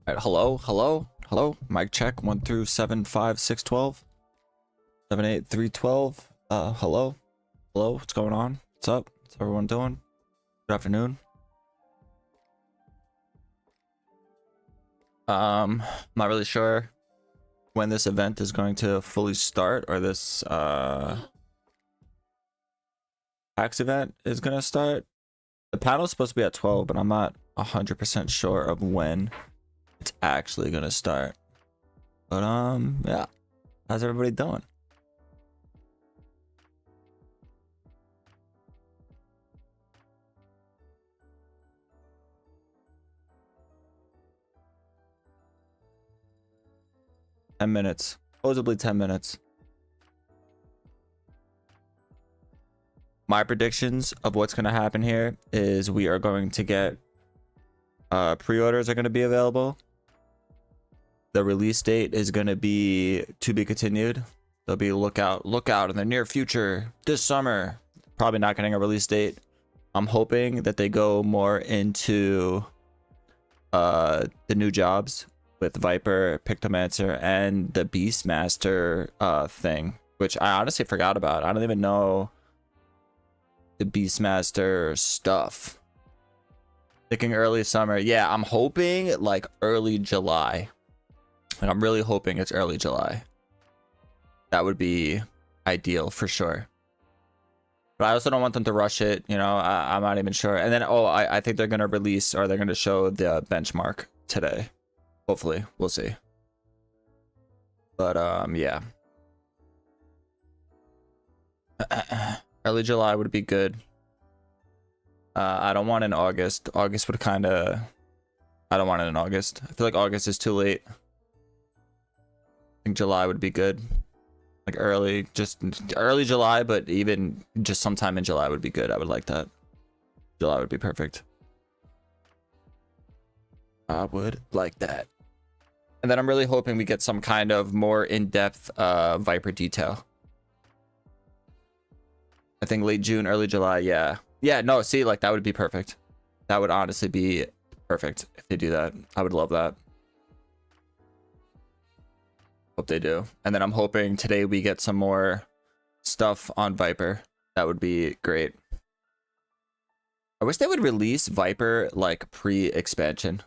All right, hello, hello, hello. Mic check 1 through 7, 5, 6, 12, 7, 8, 3, 12. Hello, hello. What's going on? What's up? What's everyone doing? Good afternoon. Not really sure when this event is going to fully start, or this PAX event is gonna start. The panel is supposed to be at 12, but I'm not 100% sure of when it's actually gonna start. But yeah, how's everybody doing? $10, supposedly 10 minutes. My predictions of what's going to happen here is we are going to get pre-orders are going to be available. The release date is going to be to be continued. There'll be look out in the near future this summer. Probably not getting a release date. I'm hoping that they go more into the new jobs with Viper, Pictomancer, and the Beastmaster thing, which I honestly forgot about. I don't even know the Beastmaster stuff. Thinking early summer. Yeah, I'm hoping like early July. And I'm really hoping it's early July. That would be ideal for sure. But I also don't want them to rush it, you know. I'm not even sure. And then I think they're gonna release, or they're gonna show the benchmark today. Hopefully, we'll see. But yeah. Early July would be good. I don't want it in August. August would kind of... I don't want it in August. I feel like August is too late. I think July would be good. Like early July, but even just sometime in July would be good. I would like that. July would be perfect. I would like that. And then I'm really hoping we get some kind of more in-depth Viper detail. I think late June, early July, yeah. Yeah, no, see, like, that would be perfect. That would honestly be perfect if they do that. I would love that. Hope they do. And then I'm hoping today we get some more stuff on Viper. That would be great. I wish they would release Viper, like, pre-expansion.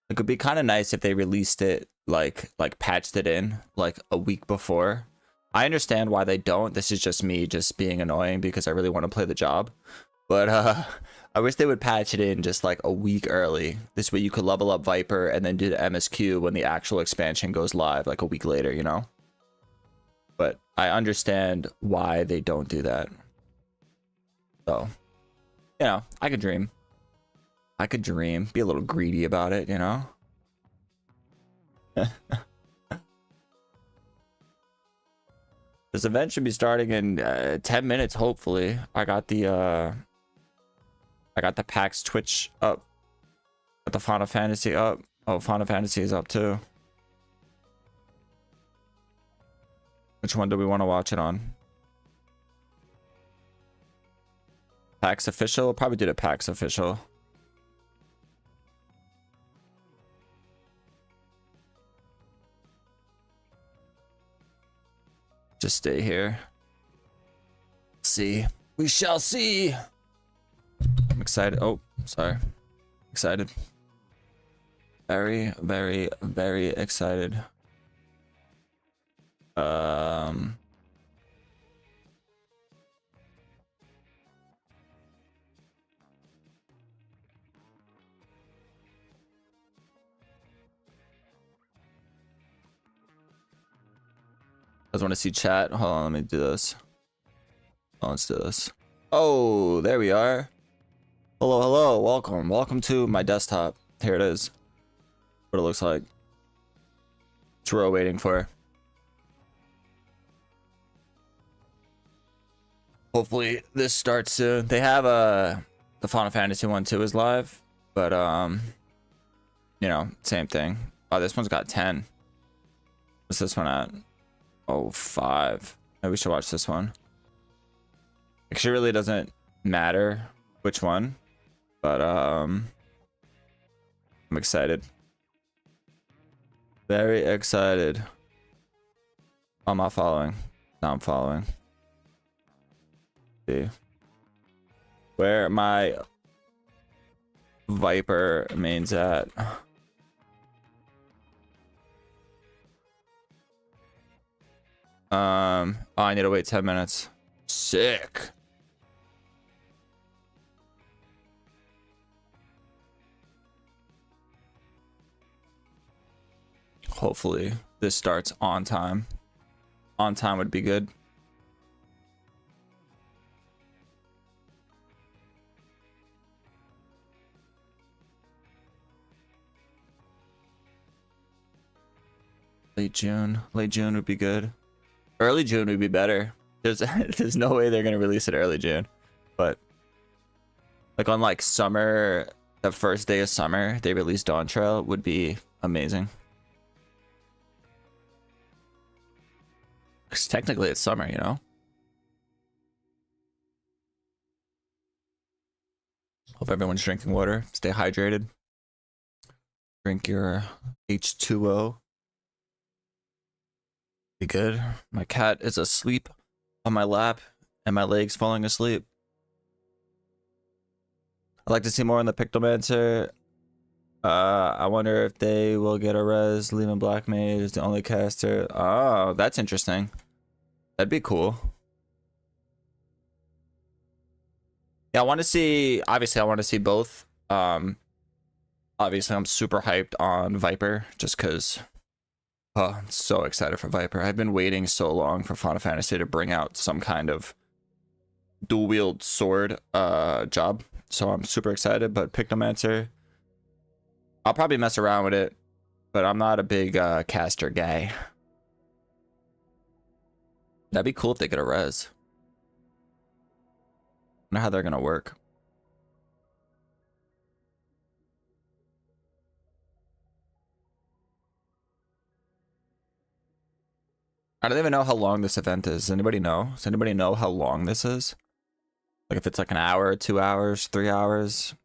It could be kind of nice if they released it, like patched it in, like, a week before. I understand why they don't. This is just me just being annoying because I really want to play the job. But I wish they would patch it in just like a week early. This way you could level up Viper and then do the MSQ when the actual expansion goes live like a week later, you know? But I understand why they don't do that. So, you know, I could dream. I could dream. Be a little greedy about it, you know? This event should be starting in 10 minutes, hopefully. I got the PAX Twitch up. Got the Final Fantasy up. Oh, Final Fantasy is up too. Which one do we want to watch it on? PAX Official? We'll probably do the PAX Official. Just stay here. See. We shall see. I'm excited. Oh, sorry. Excited. Very, very, very excited. I just want to see chat. Hold on, let me do this. Oh, let's do this. Oh, there we are. Hello, hello, welcome. Welcome to my desktop. Here it is. What it looks like. It's what we're waiting for. Hopefully this starts soon. They have the Final Fantasy one too is live, but you know, same thing. Oh, this one's got 10. What's this one at? Oh, 5. Maybe we should watch this one. Actually, really doesn't matter which one, but I'm excited. Very excited. I'm not following. Now I'm following. See where my Viper main's at. Oh, I need to wait 10 minutes. Sick. Hopefully this starts on time. On time would be good. Late June would be good. Early June would be better. There's no way they're gonna release it early June, but like on like summer, the first day of summer, they release Dawn Trail would be amazing. Because technically it's summer, you know. Hope everyone's drinking water. Stay hydrated. Drink your H2O. Be good. My cat is asleep on my lap and my legs falling asleep. I'd like to see more on the Pictomancer. I wonder if they will get a res. Lehman Black Mage is the only caster. Oh, that's interesting. That'd be cool. Yeah, I want to see. Obviously, I want to see both. Obviously, I'm super hyped on Viper just because. Oh, I'm so excited for Viper. I've been waiting so long for Final Fantasy to bring out some kind of dual wield sword job. So I'm super excited, but Pictomancer, I'll probably mess around with it, but I'm not a big caster guy. That'd be cool if they get a res. I don't know how they're gonna work. I don't even know how long this event is. Does anybody know? Does anybody know how long this is? Like if it's like an hour, 2 hours, 3 hours,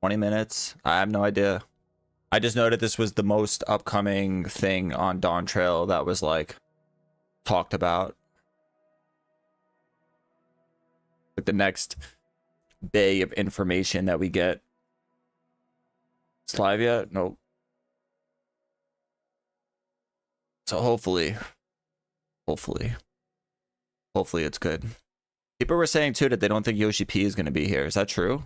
20 minutes? I have no idea. I just noted this was the most upcoming thing on Dawn Trail that was like talked about. Like the next bay of information that we get. It's live yet? Nope. So hopefully it's good. People were saying too that they don't think Yoshi P is going to be here. Is that true?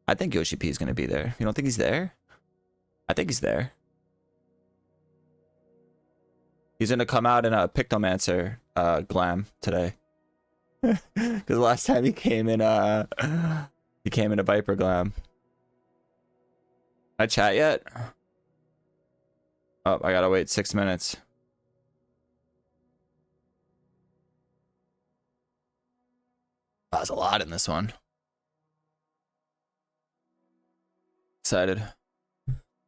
I think Yoshi P is going to be there. You don't think he's there? I think he's there. He's going to come out in a Pictomancer glam today. Because last time he came in a Viper glam. I chat yet? Oh, I gotta wait 6 minutes. Oh, there's a lot in this one. Excited.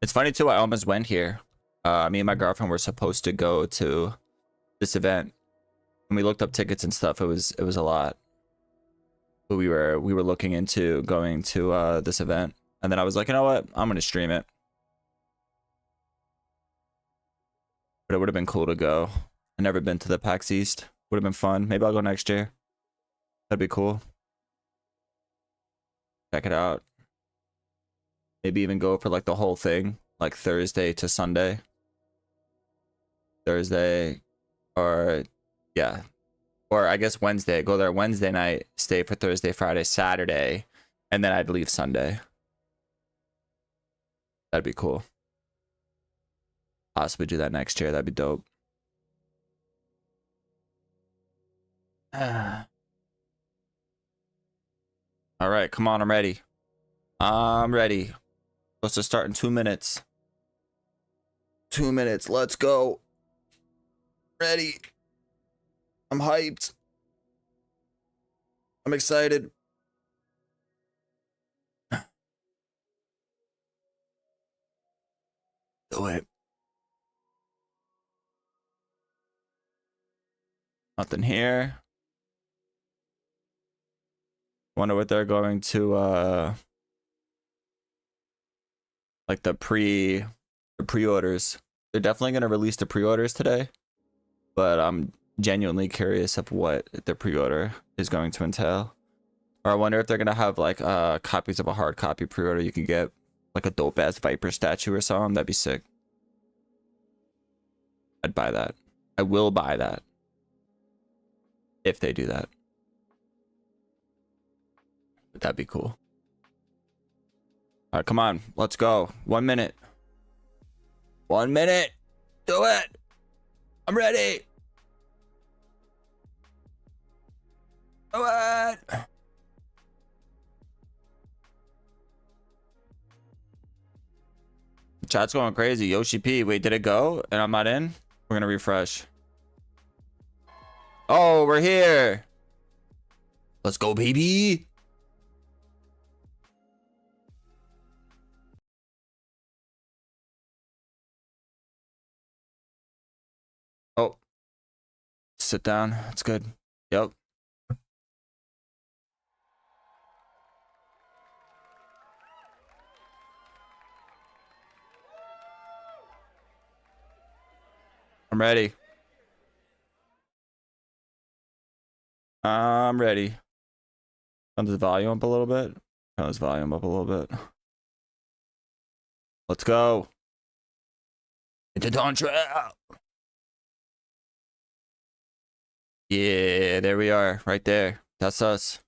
It's funny too, I almost went here. Me and my girlfriend were supposed to go to this event. When we looked up tickets and stuff, it was a lot. But we were looking into going to this event. And then I was like, you know what? I'm gonna stream it. But it would have been cool to go. I've never been to the PAX East. Would have been fun. Maybe I'll go next year. That'd be cool. Check it out. Maybe even go for like the whole thing, like Thursday to Sunday. Thursday, or yeah, or I guess Wednesday. Go there Wednesday night, stay for Thursday, Friday, Saturday, and then I'd leave Sunday. That'd be cool. Possibly do that next year. That'd be dope. All right, come on, I'm ready. I'm ready. Supposed to start in 2 minutes. 2 minutes, let's go. Ready. I'm hyped. I'm excited. Do it. Nothing here. Wonder what they're going to like the pre-orders. They're definitely going to release the pre-orders today, but I'm genuinely curious of what the pre-order is going to entail. Or I wonder if they're going to have like copies of a hard copy pre-order you can get, like a dope ass Viper statue or something. That'd be sick. I'd buy that. I will buy that if they do that. That'd be cool. All right, come on, let's go. 1 minute. 1 minute. Do it. I'm ready. Do it. Chat's going crazy. Yoshi P. Wait, did it go? And I'm not in? We're gonna refresh. Oh, we're here. Let's go, baby. Oh. Sit down. That's good. Yep. I'm ready. I'm ready. Turn this volume up a little bit. Turn this volume up a little bit. Let's go. Into Dawn Trap. Yeah, there we are. Right there. That's us.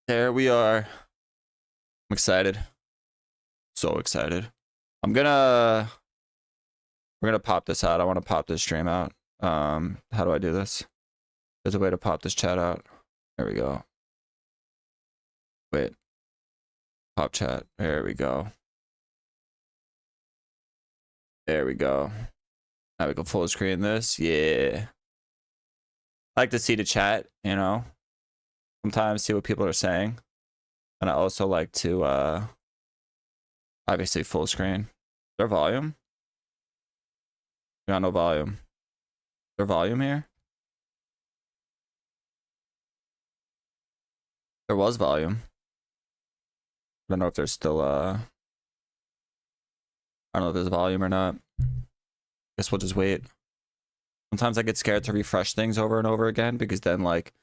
There we are. I'm excited. So excited. We're gonna pop this out. I want to pop this stream out. How do I do this? There's a way to pop this chat out. There we go. Wait. Pop chat. There we go. There we go. Now we can full screen this. Yeah. I like to see the chat, you know. Sometimes see what people are saying. And I also like to obviously full screen. Is there volume? We got no volume. Is there volume here? There was volume. I don't know if there's still I don't know if there's volume or not. Guess we'll just wait. Sometimes I get scared to refresh things over and over again because then like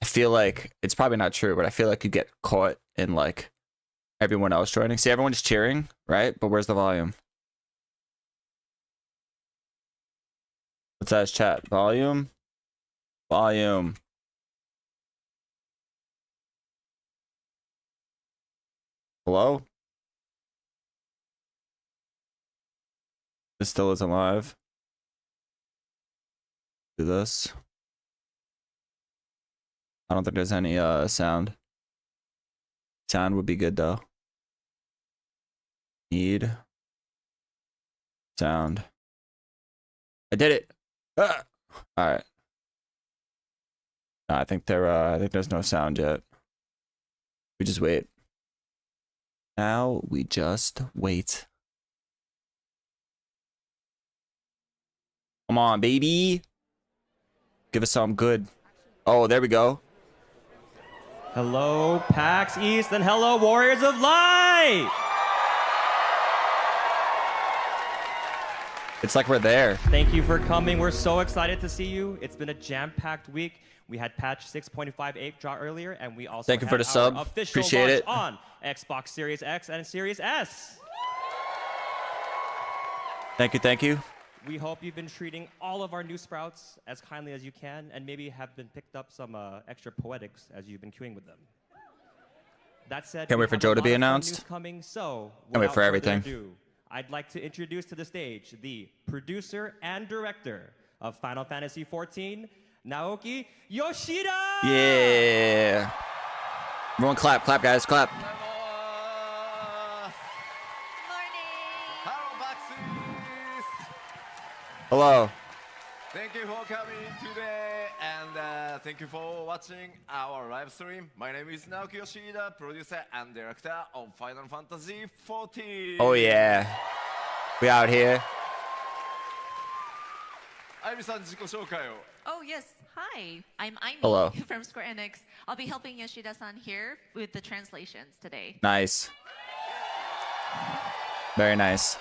I feel like it's probably not true, but I feel like you get caught in like everyone else joining. See, everyone's cheering, right? But where's the volume? What's that chat? Volume? Volume. Hello? This still isn't live. Do this. I don't think there's any sound. Sound would be good though. Need sound. I did it. Ah! All right. No, I think there's no sound yet. We just wait. Now we just wait. Come on, baby. Give us something good. Oh, there we go. Hello, PAX East, and hello, Warriors of Light! It's like we're there. Thank you for coming. We're so excited to see you. It's been a jam-packed week. We had patch 6.58 draw earlier, and we also Thank you for the our sub. official Appreciate launch it. on Xbox Series X and Series S. Thank you, thank you. We hope you've been treating all of our new sprouts as kindly as you can, and maybe have been picked up some extra poetics as you've been queuing with them. That said, Can't wait for Joe to be announced. Coming, so Can't wait for everything. Ado, I'd like to introduce to the stage the producer and director of Final Fantasy XIV, Naoki Yoshida! Yeah. Everyone clap, clap, guys, clap. Hello. Thank you for coming today, and thank you for watching our live stream. My name is Naoki Yoshida, producer and director of Final Fantasy XIV. Oh yeah. We out here. Aimi-san, 自己紹介を。 Oh yes, hi. I'm Aimi Hello. from Square Enix. I'll be helping Yoshida-san here with the translations today. Nice. Very nice.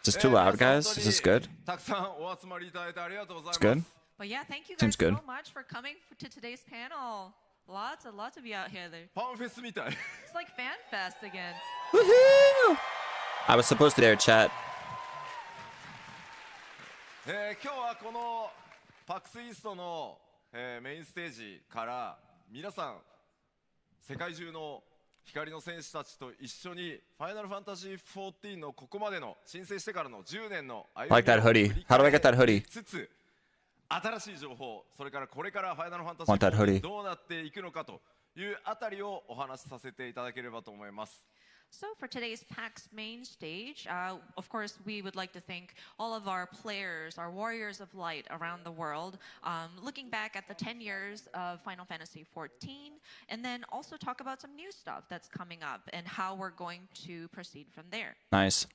Is this too loud, guys? Is this good? たくさんお集まりいただいてありがとうござい It's ます。 good. But yeah, thank you Seems guys good. so much for coming to today's panel. Lots of you out here. It's ファンフェスみたい。 like Fan Fest again. Woohoo! I was supposed to dare chat. 今日はこの PAX East の、メインステージから皆さん世界中の光の戦士たちと一緒にファイナルファンタジー14のここまでの申請してからの10年の歩みを Like that hoodie. How do I get that hoodie? つつ新しい情報、それからこれからファイナルファンタ Want that ジー hoodie. どうなっていくのかというあたりをお話しさせていただければと思います。 So for today's PAX main stage, of course, we would like to thank all of our players, our warriors of light around the world, looking back at the 10 years of Final Fantasy XIV, and then also talk about some new stuff that's coming up and how we're going to proceed from there. Nice.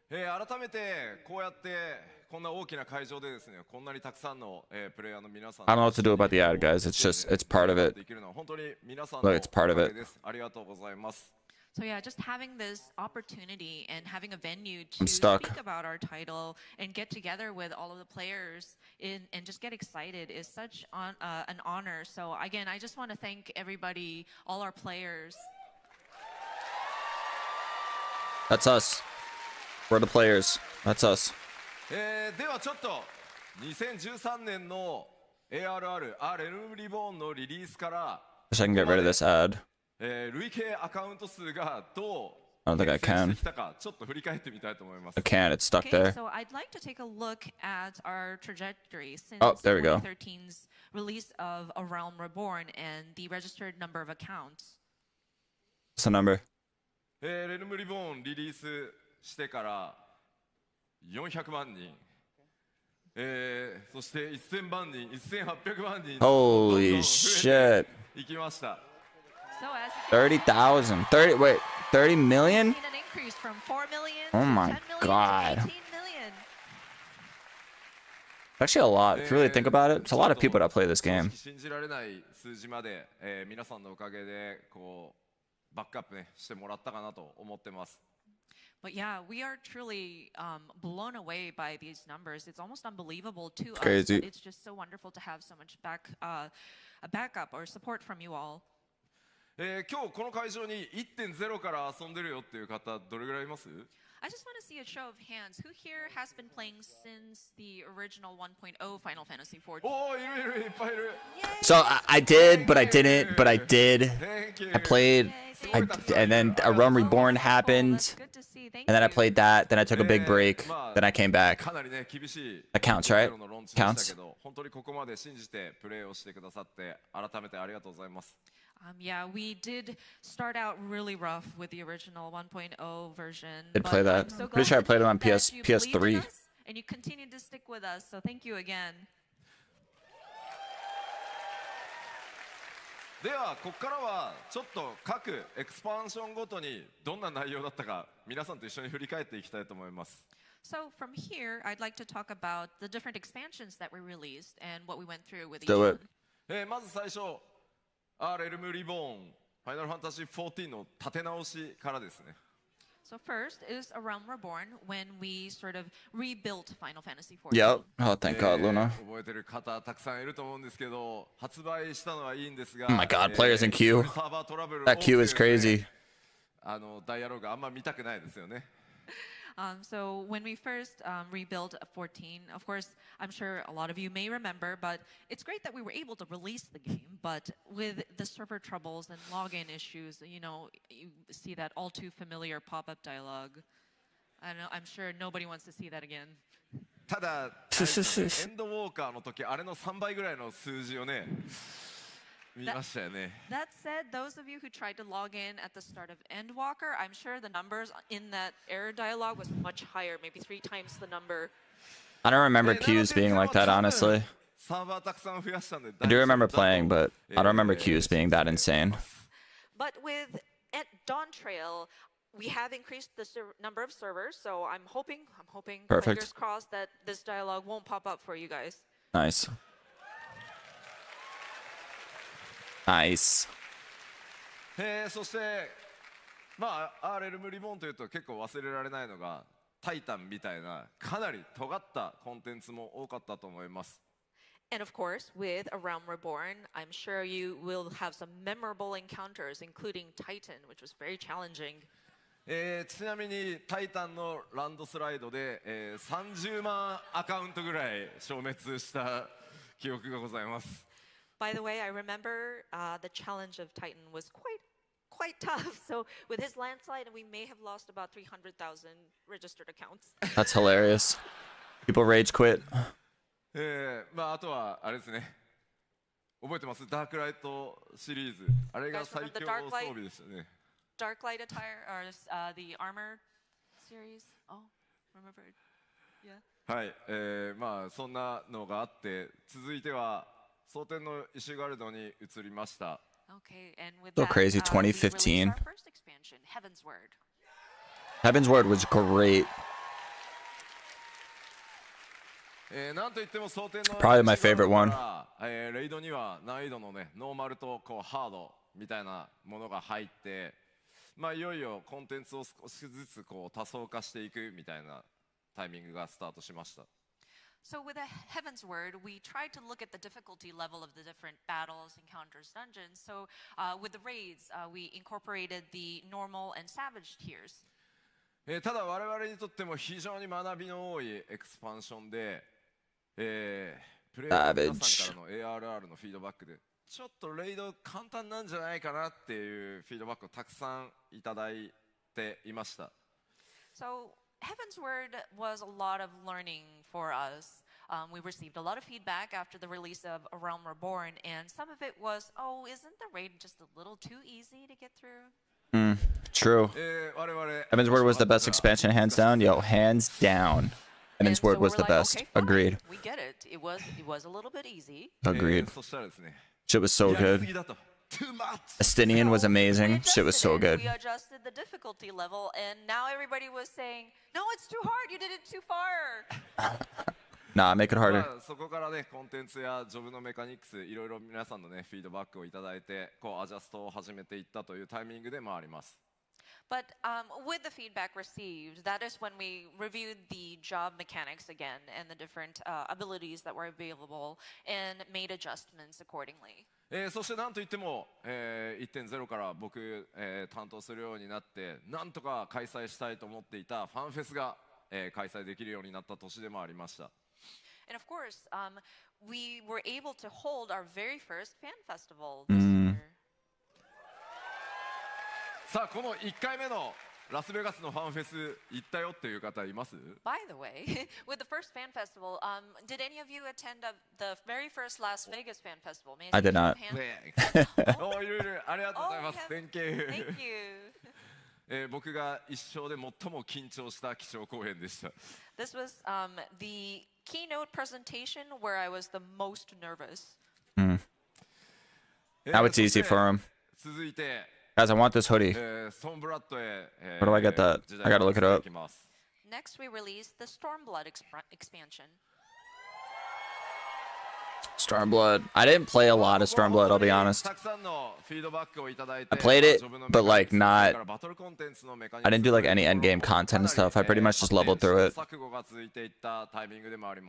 改めてこうやってこんな大きな会場でですね、こんなにたくさんの、プレイヤーの皆さん I don't know what to do about the ad, guys. It's just, it's part of it. できるのは本当に皆さんの Look, it's part of お it. かげです。ありがとうございます。 So yeah, just having this opportunity and having a venue I'm to stuck. speak about our title and get together with all of the players and just get excited is such an honor. So again, I just want to thank everybody, all our players. That's us. We're the players. That's us. ではちょっと2013年の ARR レルムリボーンのリリースから Wish I can get rid of this ad. 累計アカウント数がどう I don't think I 変遷 can. してきたかちょっと振り返ってみたいと思います。 I can't. It's stuck Okay, there. so I'd like to take a look at our trajectory since Oh, there we go. 2013's release of A Realm Reborn and the registered number of accounts. What's the number? レルムリボーンリリースしてから400万人、そして1000万人、1800万人 Holy どんどん増えて shit. いきました。 So as you can 30,000. 30, wait, 30 million? see, an increase from 4 million Oh to my 10 million God. to 18 million. Actually, a lot. If you really think about it, it's a lot of people that play this game. 信じられない数字まで、皆さんのおかげでこうバックアップねしてもらったかなと思ってます。 But yeah, we are truly blown away by these numbers. It's almost unbelievable to us. Crazy. But it's just so wonderful to have so much a backup or support from you all. 今日この会場に 1.0 から遊んでるよっていう方どれぐらいいます？ I just want to see a show of hands. Who here has been playing since the original 1.0 Final Fantasy XIV? おお、いるいるいっぱいいる。 So I did, but I didn't, but I did. Thank you. I played, and then A Realm Reborn happened, That's good to see. Thank and then I you. played that, then I took a big break, then I came back. かなりね厳しい That counts, right? ゼロのローンチでした Counts? けど、本当にここまで信じてプレーをしてくださって改めてありがとうございます。 Yeah, we did start out really rough with the original 1.0 version. Did but play that. I'm so Pretty sure I glad played it on that you believed in PS3. us and you continued to stick with us. So thank you again. ではここからはちょっと各エクスパンションごとにどんな内容だったか皆さんと一緒に振り返っていきたいと思います。 So from here, I'd like to talk about the different expansions that we released and what we went through with each Do it. one. まず最初レルムリボーンファイナルファンタジー14の立て直しからですね。 So first is A Realm Reborn when we sort of rebuilt Final Fantasy XIV. Yep. Oh, thank God, Luna. 覚えてる方たくさんいると思うんですけど、発売したのはいいんですが、 Oh my God, players in queue. サーバートラブル That queue is 多くてですね crazy. ダイアログあんま見たくないですよね。 So when we first rebuilt 14, of course, I'm sure a lot of you may remember, but it's great that we were able to release the game. But with the server troubles and login issues, you know, you see that all too familiar pop-up dialogue. I know, I'm sure nobody wants to see that again. ただ、エンドウォーカーの時あれの3倍ぐらいの数字をね、見ましたよね。 That said, those of you who tried to log in at the start of Endwalker, I'm sure the numbers in that error dialogue was much higher, maybe 3 times the number. I don't remember queues being like that, honestly. サーバーたくさん増やしたんで I do remember playing, but I don't remember queues being that insane. But with at Dawn Trail, we have increased the number of servers, so I'm hoping, Perfect. fingers crossed, that this dialogue won't pop up for you guys. Nice. Nice. そして、レルムリボーンというと結構忘れられないのが、タイタンみたいなかなり尖ったコンテンツも多かったと思います。 And of course, with A Realm Reborn, I'm sure you will have some memorable encounters, including Titan, which was very challenging. ちなみにタイタンのランドスライドで、30万アカウントぐらい消滅した記憶がございます。 By the way, I remember the challenge of Titan was quite tough. So with his landslide, we may have lost about 300,000 registered accounts. That's hilarious. People rage quit. まああとはあれですね、覚えてます？ダークライトシリーズ、あれが最強装備でしたね。 Dark Light attire, or the armor series. Oh, remember it? Yeah. はい、まあそんなのがあって、続いては蒼天の石ガルドに移りました。 Okay, and with So that, crazy, we released 2015. our first expansion, Heaven's Word. Heaven's Word was great. なんといっても蒼天の Probably my favorite one. レイドには難易度のね、ノーマルとこうハードみたいなものが入って、まあいよいよコンテンツを少しずつこう多層化していくみたいなタイミングがスタートしました。 So with a Heaven's Word, we tried to look at the difficulty level of the different battles, encounters, dungeons. So with the raids, we incorporated the normal and savage tiers. ただ我々にとっても非常に学びの多いエクスパンションで、プレイヤーの皆さんからの ARR のフィードバックでちょっとレイド簡単なんじゃないかなっていうフィードバックをたくさんいただいていました。 So Heaven's Word was a lot of learning for us. We received a lot of feedback after the release of A Realm Reborn, and some of it was, oh, isn't the raid just a little too easy to get through? True. Heaven's Word was the best expansion, hands down. Yo, hands down. Heaven's Word was the best. Okay, fine. Agreed. We get it. It was a little bit easy. Agreed. そしたらですね、 Shit was so やりす good. ぎだと。Too much. Estinian was amazing. Shit was so good. We adjusted the difficulty level, and now everybody was saying, "No, it's too hard. You did it too far." Nah, make it harder. まあそこからね、コンテンツやジョブのメカニクス、いろいろ皆さんのね、フィードバックをいただいて、こうアジャストを始めていったというタイミングでもあります。 But with the feedback received, that is when we reviewed the job mechanics again and the different abilities that were available and made adjustments accordingly. そしてなんといっても、1.0 から僕、担当するようになってなんとか開催したいと思っていたファンフェスが、開催できるようになった年でもありました。 And of course, we were able to hold our very first fan festival this year. さあこの1回目のラスベガスのファンフェス行ったよっていう方います？ By the way, with the first fan festival, did any of you attend the very first Las Vegas fan festival? May I see did a not. hand? おいるいるありがとうございます。 Oh, Thank you. Thank you. 僕が一生で最も緊張した基調講演でした。 This was the keynote presentation where I was the most nervous. Now it's easy for him. 続いて Guys, I want this hoodie. ストーンブラッドへ Where do I get that? I gotta look it up. Next, we released the Stormblood expansion. Stormblood. I didn't play a lot of Stormblood, I'll be honest. I played it, but like not. I didn't do like any endgame content and stuff. I pretty much just leveled through it.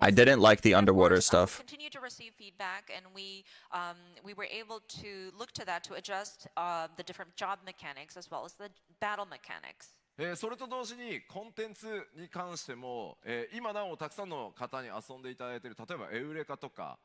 I didn't like the underwater stuff. We continued to receive feedback, and we were able to look to that to adjust the different job mechanics as well as the battle mechanics. それと同時にコンテンツに関しても、今なおたくさんの方に遊んでいただいている例えばエウレカとか、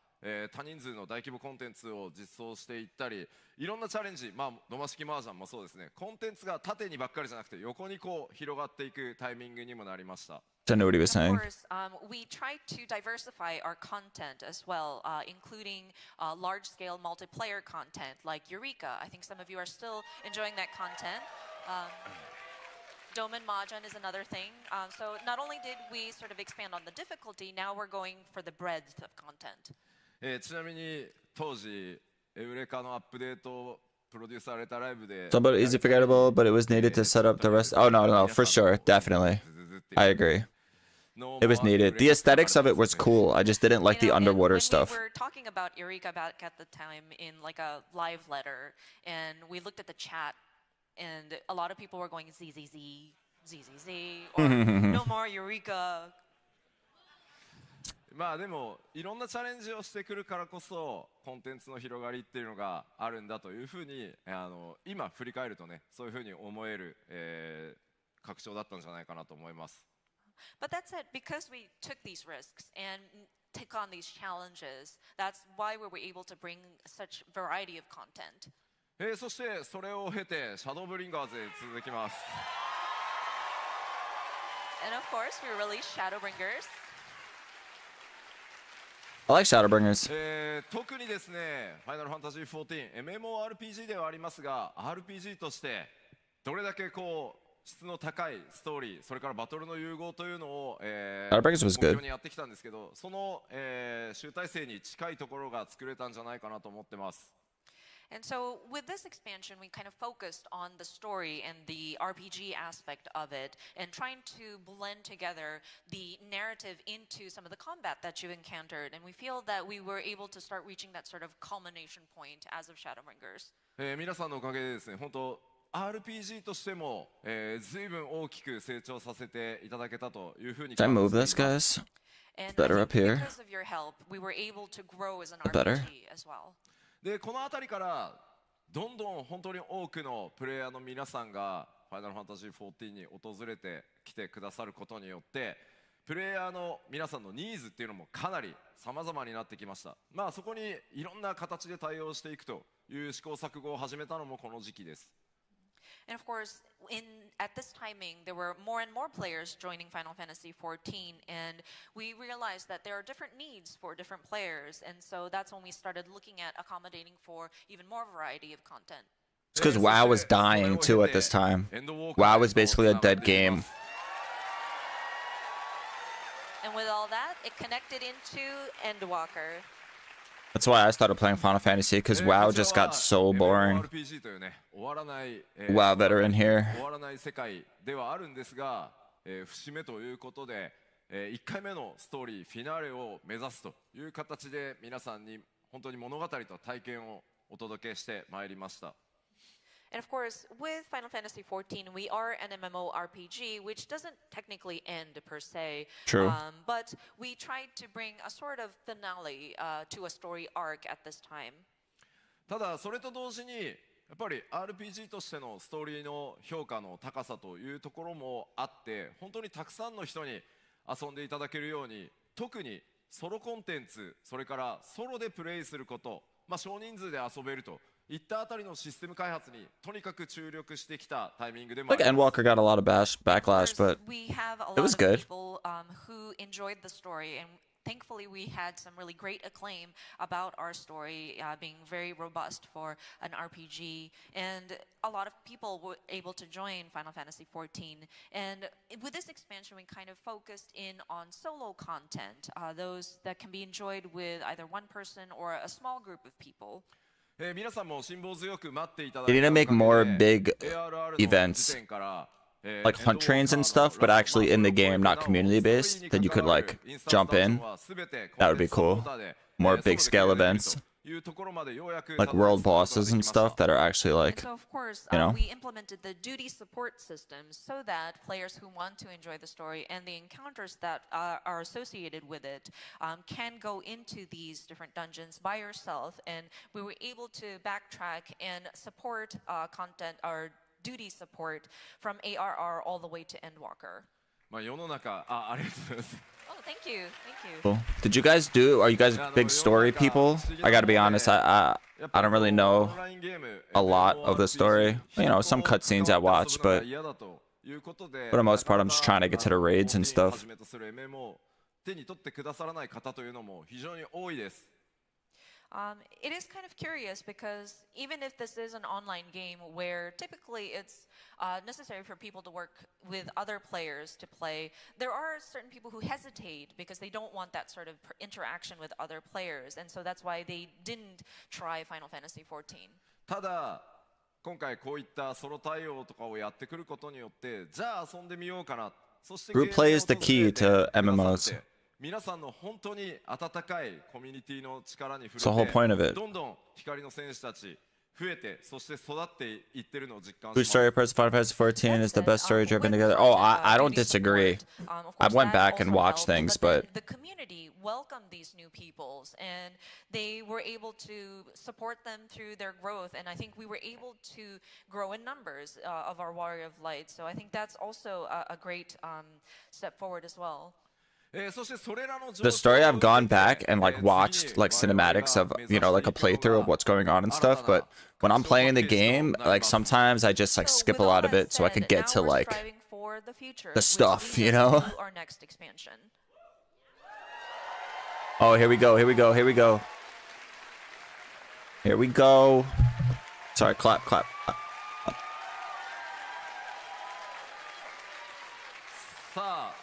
多人数の大規模コンテンツを実装していったりいろんなチャレンジ、まあ、野間式麻雀もそうですね、コンテンツが縦にばっかりじゃなくて横にこう広がっていくタイミングにもなりました。 I know what he was saying. Of course, we tried to diversify our content as well, including large-scale multiplayer content like Eureka. I think some of you are still enjoying that content. Domain Mahjong is another thing. So not only did we sort of expand on the difficulty, now we're going for the breadth of content. ちなみに当時エウレカのアップデートをプロデュースされたライブで Somewhat easy forgettable, but it was needed to set up the rest. Oh, no, no, for sure. Definitely. I agree. It was needed. The aesthetics of it was cool. I just didn't like the underwater stuff. We were talking about Eureka back at the time in like a live letter, and we looked at the chat, and a lot of people were going ZZZ, ZZZ or no more Eureka. まあでもいろんなチャレンジをしてくるからこそコンテンツの広がりっていうのがあるんだというふうに今振り返るとねそういうふうに思える、拡張だったんじゃないかなと思います。 But that said, because we took these risks and took on these challenges, that's why we were able to bring such variety of content. そしてそれを経てシャドーブリンガーズへ続きます。 And of course, we released Shadowbringers. I like Shadowbringers. 特にですね、ファイナルファンタジー14、MMORPG ではありますが、RPG としてどれだけこう質の高いストーリー、それからバトルの融合というのを、Shadowbringers was 目 good. 標にやってきたんですけど、その、集大成に近いところが作れたんじゃないかなと思ってます。 And so with this expansion, we kind of focused on the story and the RPG aspect of it and trying to blend together the narrative into some of the combat that you encountered. And we feel that we were able to start reaching that sort of culmination point as of Shadowbringers. 皆さんのおかげでですね、本当 RPG としても、随分大きく成長させていただけたというふうに Did I 感 move じていま this, す。 guys? And Better I up think here. because of your help, we were able to grow as an Better. RPG as well. でこの辺りからどんどん本当に多くのプレイヤーの皆さんがファイナルファンタジー14に訪れてきてくださることによってプレイヤーの皆さんのニーズっていうのもかなり様々になってきました。まあそこにいろんな形で対応していくという試行錯誤を始めたのもこの時期です。 And of course, at this timing, there were more and more players joining Final Fantasy XIV, and we realized that there are different needs for different players, and so that's when we started looking at accommodating for even more variety of content. It's because WoW was dying too at this time. WoW was basically a dead game. And with all that, it connected into Endwalker. That's why I started playing Final Fantasy, because WoW just got so boring. WoW veteran here. 終わらない世界ではあるんですが、節目ということで、1回目のストーリーフィナーレを目指すという形で皆さんに本当に物語と体験をお届けしてまいりました。 And of course, with Final Fantasy XIV, we are an MMORPG, which doesn't technically end per se. True. But we tried to bring a sort of finale to a story arc at this time. ただそれと同時にやっぱり RPG としてのストーリーの評価の高さというところもあって本当にたくさんの人に遊んでいただけるように特にソロコンテンツそれからソロでプレイすること、少人数で遊べるといったあたりのシステム開発にとにかく注力してきたタイミングでもあ Like ります。 Endwalker got a lot of backlash, but we have a it lot was of good. people who enjoyed the story, and thankfully we had some really great acclaim about our story being very robust for an RPG, and a lot of people were able to join Final Fantasy XIV. And with this expansion, we kind of focused in on solo content, those that can be enjoyed with either one person or a small group of people. 皆さんも辛抱強く待っていただい they た need to make おか more げで big ARR の events, 時点から like hunt trains and stuff, but actually in the game, not community based, that you could like jump in. That would be cool. More big scale events, like world bosses and stuff that are actually like, So of course, you know? we implemented the duty support systems so that players who want to enjoy the story and the encounters that are associated with it can go into these different dungeons by yourself, and we were able to backtrack and support content or duty support from ARR all the way to Endwalker. 世の中ありがとうございます。 Oh, thank you, thank you. cool. Did you guys do? Are you guys big story people? I gotta be honest, I don't really know a lot of the story. You know, some cutscenes I watch, but for the most part, I'm just trying to get to the raids and stuff. 手に取ってくださらない方というのも非常に多いです。 It is kind of curious because even if this is an online game where typically it's necessary for people to work with other players to play, there are certain people who hesitate because they don't want that sort of interaction with other players, and so that's why they didn't try Final Fantasy XIV. ただ今回こういったソロ対応とかをやってくることによってじゃあ遊んでみようかな。そして Group play is the key to MMOs. 皆さんの本当に温かいコミュニティの力に触 It's the whole れ point of て it. どんどん光の戦士たち増えてそして育っていってるのを実感し Whose ます story person Final Fantasy XIV is the That best said, story driven when together? content, Oh, I don't duty disagree. support, of I course, went that back and also watched helped, things, then but the community welcomed these new peoples, and they were able to support them through their growth. And I think we were able to grow in numbers of our Warrior of Light. So I think that's also a great step forward as well. そしてそれらの状 the 況 story を I've 受け gone て back and like 次に watched like 我々が cinematics of, 目 you 指 know, して like a いくの playthrough of が what's going on and 新 stuff, た but な when I'm 拡張パッ playing the ケージ game, となり like ます sometimes I just like So skip with a all lot of that it so I said, could get now to we're like striving for the future, the which stuff, leads you us know? to our next expansion. Oh, here we go, here we go, here we go. Here we go. Sorry, clap, clap. さあ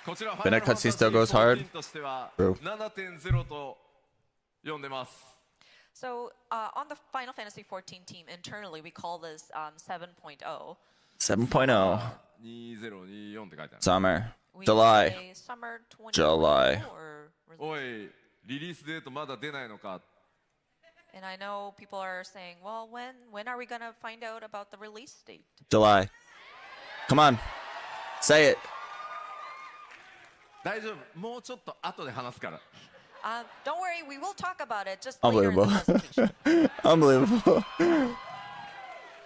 こちら The next cutscene still goes hard. としては True. 7.0 と呼んでます So on the Final Fantasy XIV team internally, we call this 7.0. 7.0. 2024って書いてある Summer. We July. say summer July. 2024 release. おいリリースデートまだ出ないのか And I know people are saying, well, when are we going to find out about the release date? July. Come on. Say it. 大丈夫もうちょっと後で話すから Don't worry, we will talk about it just later in the Unbelievable. presentation. Unbelievable.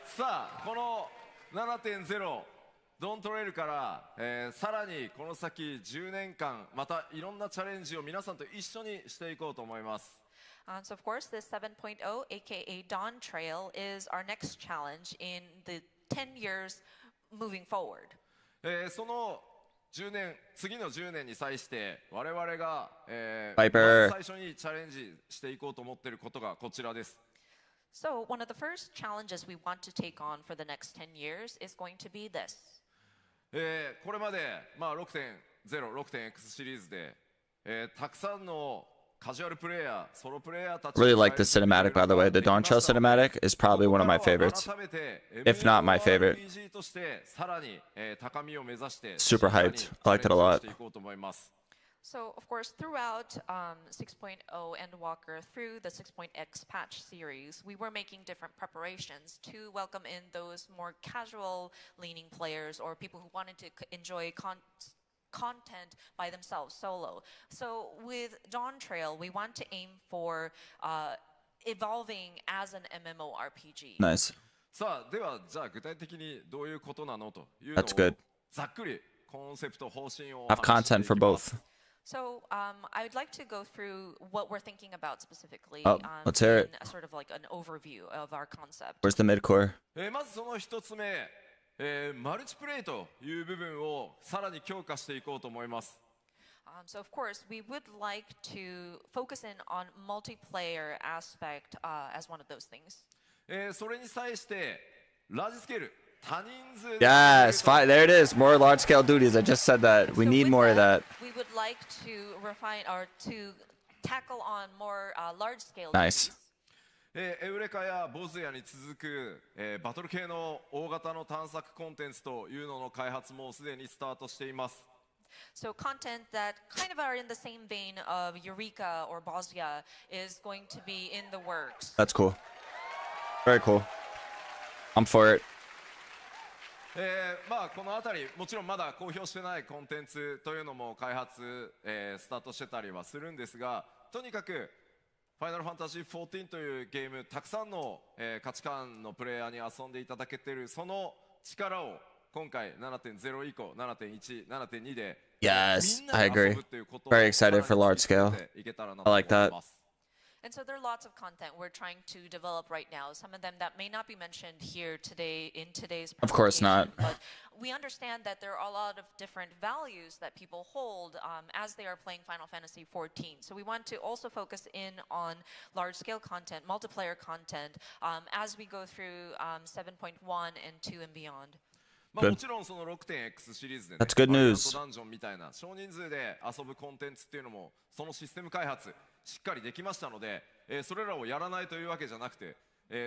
さあこの 7.0 ドントレイルから、さらにこの先10年間またいろんなチャレンジを皆さんと一緒にしていこうと思います So of course, this 7.0, aka Dawn Trail, is our next challenge in the 10 years moving forward. その10年次の10年に際して我々が、Viper まず最初にチャレンジしていこうと思っていることがこちらです So one of the first challenges we want to take on for the next 10 years is going to be this. これまで、まあ、6.0、6.x シリーズで、たくさんのカジュアルプレイヤー、ソロプレイヤーたち Really like the cinematic, by the way. The Dawn Trail cinematic is probably one of my favorites. If not my favorite. Super hyped. I liked it a lot. So of course, throughout 6.0 Endwalker through the 6.x patch series, we were making different preparations to welcome in those more casual-leaning players or people who wanted to enjoy content by themselves solo. So with Dawn Trail, we want to aim for evolving as an MMORPG. Nice. さあではじゃあ具体的にどういうことなのというのを That's good. ざっくりコンセプト方針を Have content for both. So I'd like to go through what we're thinking about specifically Oh, let's hear it. in a sort of like an overview of our concept. Where's the mid-core? まずその一つ目、マルチプレイという部分をさらに強化していこうと思います So of course, we would like to focus in on multiplayer aspect as one of those things. それに際してラージスケール多人数 Yes, fine. There it is. More large-scale duties. I just said that. We So need with more of that. We would like to refine or to tackle on more large-scale Nice. duties. エウレカやボズヤに続く、バトル系の大型の探索コンテンツというのの開発もすでにスタートしています So content that kind of are in the same vein of Eureka or Bosnia is going to be in the works. That's cool. Very cool. I'm for it. まあこの辺りもちろんまだ公表してないコンテンツというのも開発、スタートしてたりはするんですがとにかくファイナルファンタジー14というゲームたくさんの、価値観のプレイヤーに遊んでいただけているその力を今回 7.0 以降 7.1、7.2 で Yes, みんな I で遊 agree. ぶっていうことを Very excited さらに for large scale. 突き詰めていけたらなと I 思 like い that. ます And so there are lots of content we're trying to develop right now. Some of them that may not be mentioned here today in today's presentation. Of course not. But we understand that there are a lot of different values that people hold as they are playing Final Fantasy XIV. So we want to also focus in on large-scale content, multiplayer content, as we go through 7.1 and 2 and beyond. まあもちろんその 6.x シリーズでね That's good バリアン news. トダンジョンみたいな少人数で遊ぶコンテンツっていうのもそのシステム開発しっかりできましたので、それらをやらないというわけじゃなくて、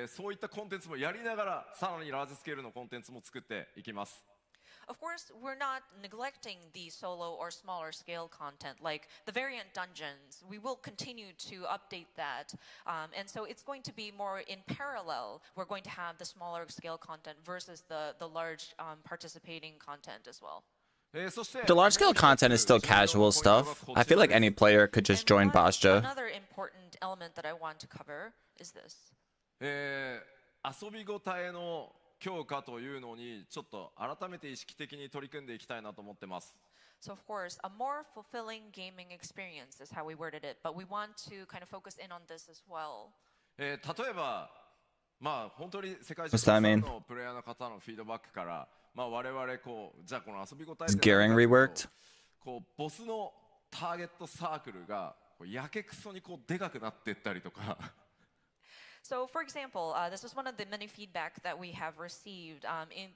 そういったコンテンツもやりながらさらにラージスケールのコンテンツも作っていきます。of course, we're not neglecting the solo or smaller scale content, like the variant dungeons. We will continue to update that. And so it's going to be more in parallel. We're going to have the smaller scale content versus the large participating content as well. The large scale content is still casual stuff. I feel like any player could just join Bastia. Another important element that I want to cover is this. 遊びごたえの強化というのにちょっと改めて意識的に取り組んでいきたいなと思ってます。So of course, a more fulfilling gaming experience is how we worded it, but we want to kind of focus in on this as well. 例えば、まあ本当に世界中のプレイヤーの方のフィードバックから、まあ我々こうじゃあこの遊びごたえでこうボスのターゲットサークルがやけくそにこうでかくなっていったりとか。So, for example, this is one of the many feedback that we have received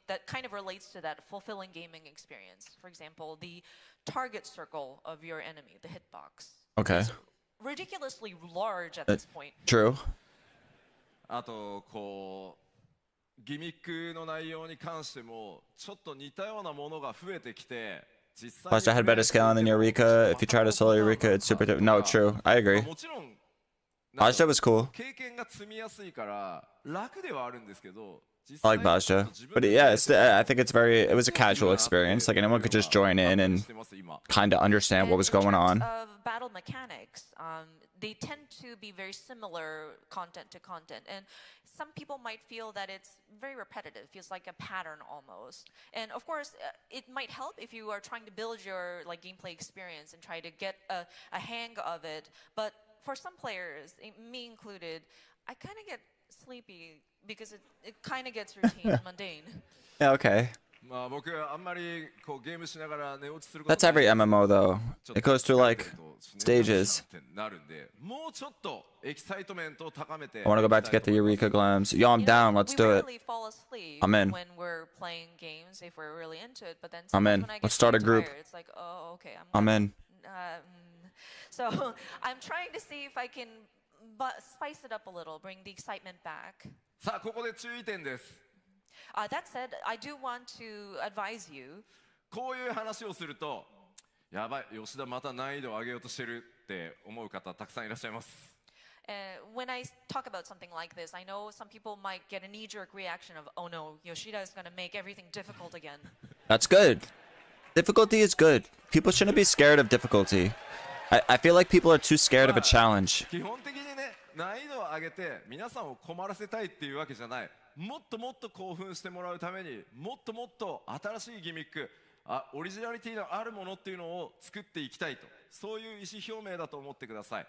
that kind of relates to that fulfilling gaming experience. For example, the target circle of your enemy, the hitbox. Okay. Is ridiculously large at this point. True. あとこうギミックの内容に関してもちょっと似たようなものが増えてきて。Bastia had better scaling than Eureka. If you try to solo Eureka, it's super. No, true. I agree. Bastia was cool. I like Bastia. But yeah, I think it was a casual experience. Like anyone could just join in and kind of understand what was going on. Of battle mechanics, they tend to be very similar content to content. And some people might feel that it's very repetitive, feels like a pattern almost. And of course, it might help if you are trying to build your gameplay experience and try to get a hang of it. But for some players, me included, I kind of get sleepy because it kind of gets routine and mundane. Yeah, okay. That's every MMO though. It goes through like stages. I want to go back to get the Eureka glams. Yo, I'm down. Let's do it. I'm in. When we're playing games, if we're really into it, but then I'm in. Let's start a group. Tired, it's like, oh, okay, I'm in. So I'm trying to see if I can spice it up a little, bring the excitement back. さあここで注意点です。That said, I do want to advise you. こういう話をすると、やばい、吉田また難易度を上げようとしてるって思う方たくさんいらっしゃいます。When I talk about something like this, I know some people might get a knee-jerk reaction of, oh no, Yoshida is going to make everything difficult again. That's good. Difficulty is good. People shouldn't be scared of difficulty. I feel like people are too scared of a challenge. 基本的にね、難易度を上げて皆さんを困らせたいっていうわけじゃない。もっともっと興奮してもらうためにもっともっと新しいギミック、オリジナリティのあるものっていうのを作っていきたいと、そういう意思表明だと思ってください。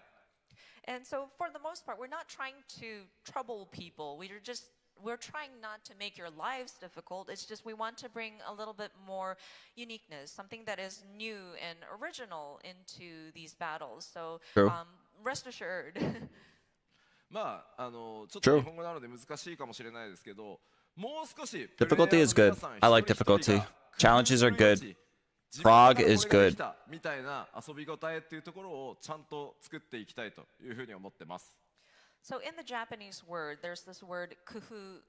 And so for the most part, we're not trying to trouble people. We're trying not to make your lives difficult. It's just we want to bring a little bit more uniqueness, something that is new and original into these battles. So rest assured. まあちょっと日本語なので難しいかもしれないですけど、もう少し Difficulty is good. I like difficulty. Challenges are good. Frog is good. みたいな遊びごたえっていうところをちゃんと作っていきたいというふうに思ってます。So in the Japanese word, there's this word kufu,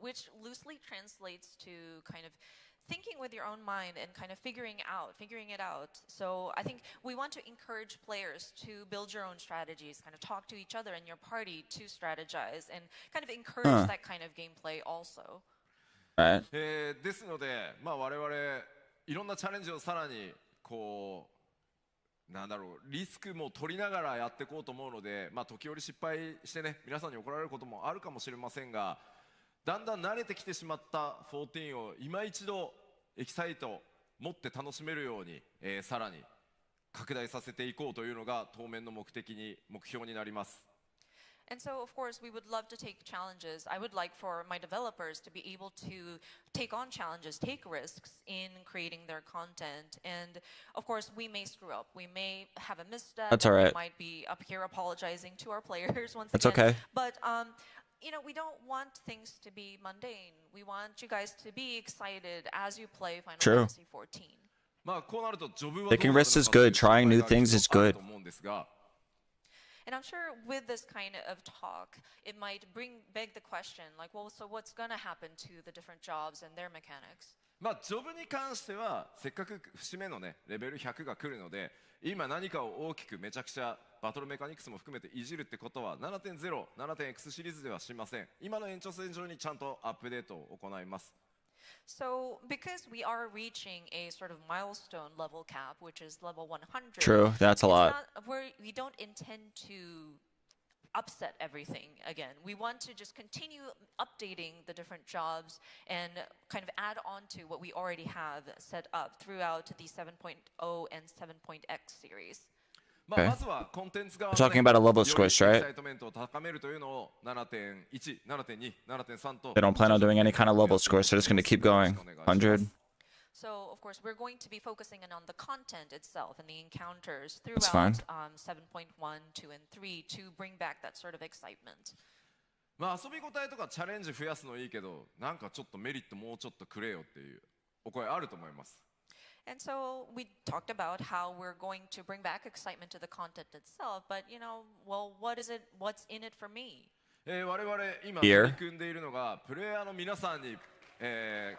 which loosely translates to kind of thinking with your own mind and kind of figuring it out. So I think we want to encourage players to build your own strategies, kind of talk to each other in your party to strategize and kind of encourage that kind of gameplay also. Right. ですので、まあ我々いろんなチャレンジをさらにこうなんだろう、リスクも取りながらやっていこうと思うので、まあ時折失敗してね、皆さんに怒られることもあるかもしれませんが、だんだん慣れてきてしまった14を今一度エキサイト持って楽しめるように、さらに拡大させていこうというのが当面の目標になります。And so, of course, we would love to take challenges. I would like for my developers to be able to take on challenges, take risks in creating their content. And, of course, we may screw up. We may have a misstep. That's all right. We might be up here apologizing to our players once That's again. Okay. But, you know, we don't want things to be mundane. We want you guys to be excited as you play Final Fantasy XIV. Taking risks is good. Trying new things is good. And I'm sure with this kind of talk, it might beg the question, like, well, so what's going to happen to the different jobs and their mechanics? まあジョブに関してはせっかく節目のねレベル100が来るので、今何かを大きくめちゃくちゃバトルメカニクスも含めていじるってことは 7.0、7.X シリーズではしません。今の延長線上にちゃんとアップデートを行います。So, because we are reaching a sort of milestone level cap, which is level 100. True, that's a lot. We don't intend to upset everything again. We want to just continue updating the different jobs and kind of add on to what we already have set up throughout the 7.0 and 7.x series. Okay. まずはコンテンツ側 We're talking about a level より squish, エ right? キサイトメントを高めるというのを 7.1、7.2、7.3 と They don't plan on doing any kind of level squish. They're just going to keep going. 100. So, of course, we're going to be focusing on the content itself and the encounters That's fine. throughout 7.1, 2, and 3 to bring back that sort of excitement. まあ遊び応えとかチャレンジ増やすのいいけど、なんかちょっとメリットもうちょっとくれよっていうお声あると思います。And so we talked about how we're going to bring back excitement to the content itself, but well, what's in it for me? 我々今 Here. 取り組んでいるのがプレイヤーの皆さんに、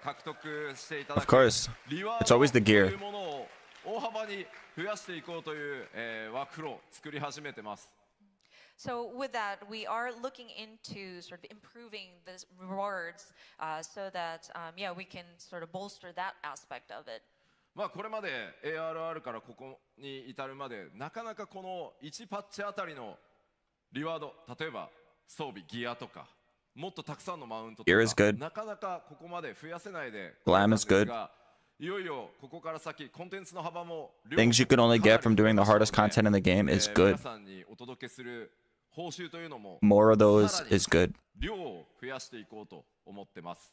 獲得していただ Of く course. リワ It's ード always the とい gear. うものを大幅に増やしていこうという、ワークフローを作り始めてます。So with that, we are looking into sort of improving the rewards so that, we can sort of bolster that aspect of it. まあこれまで ARR からここに至るまでなかなかこの1パッチあたりのリワード、例えば装備ギアとかもっとたくさんのマウントと Gear is か good. なかなかここまで増やせないで Glam is good. いよいよここから先コンテンツの幅も Things you can only get from doing the hardest content in the game is good. 皆さんにお届けする報酬というのも More of those is good. 量を増やしていこうと思ってます。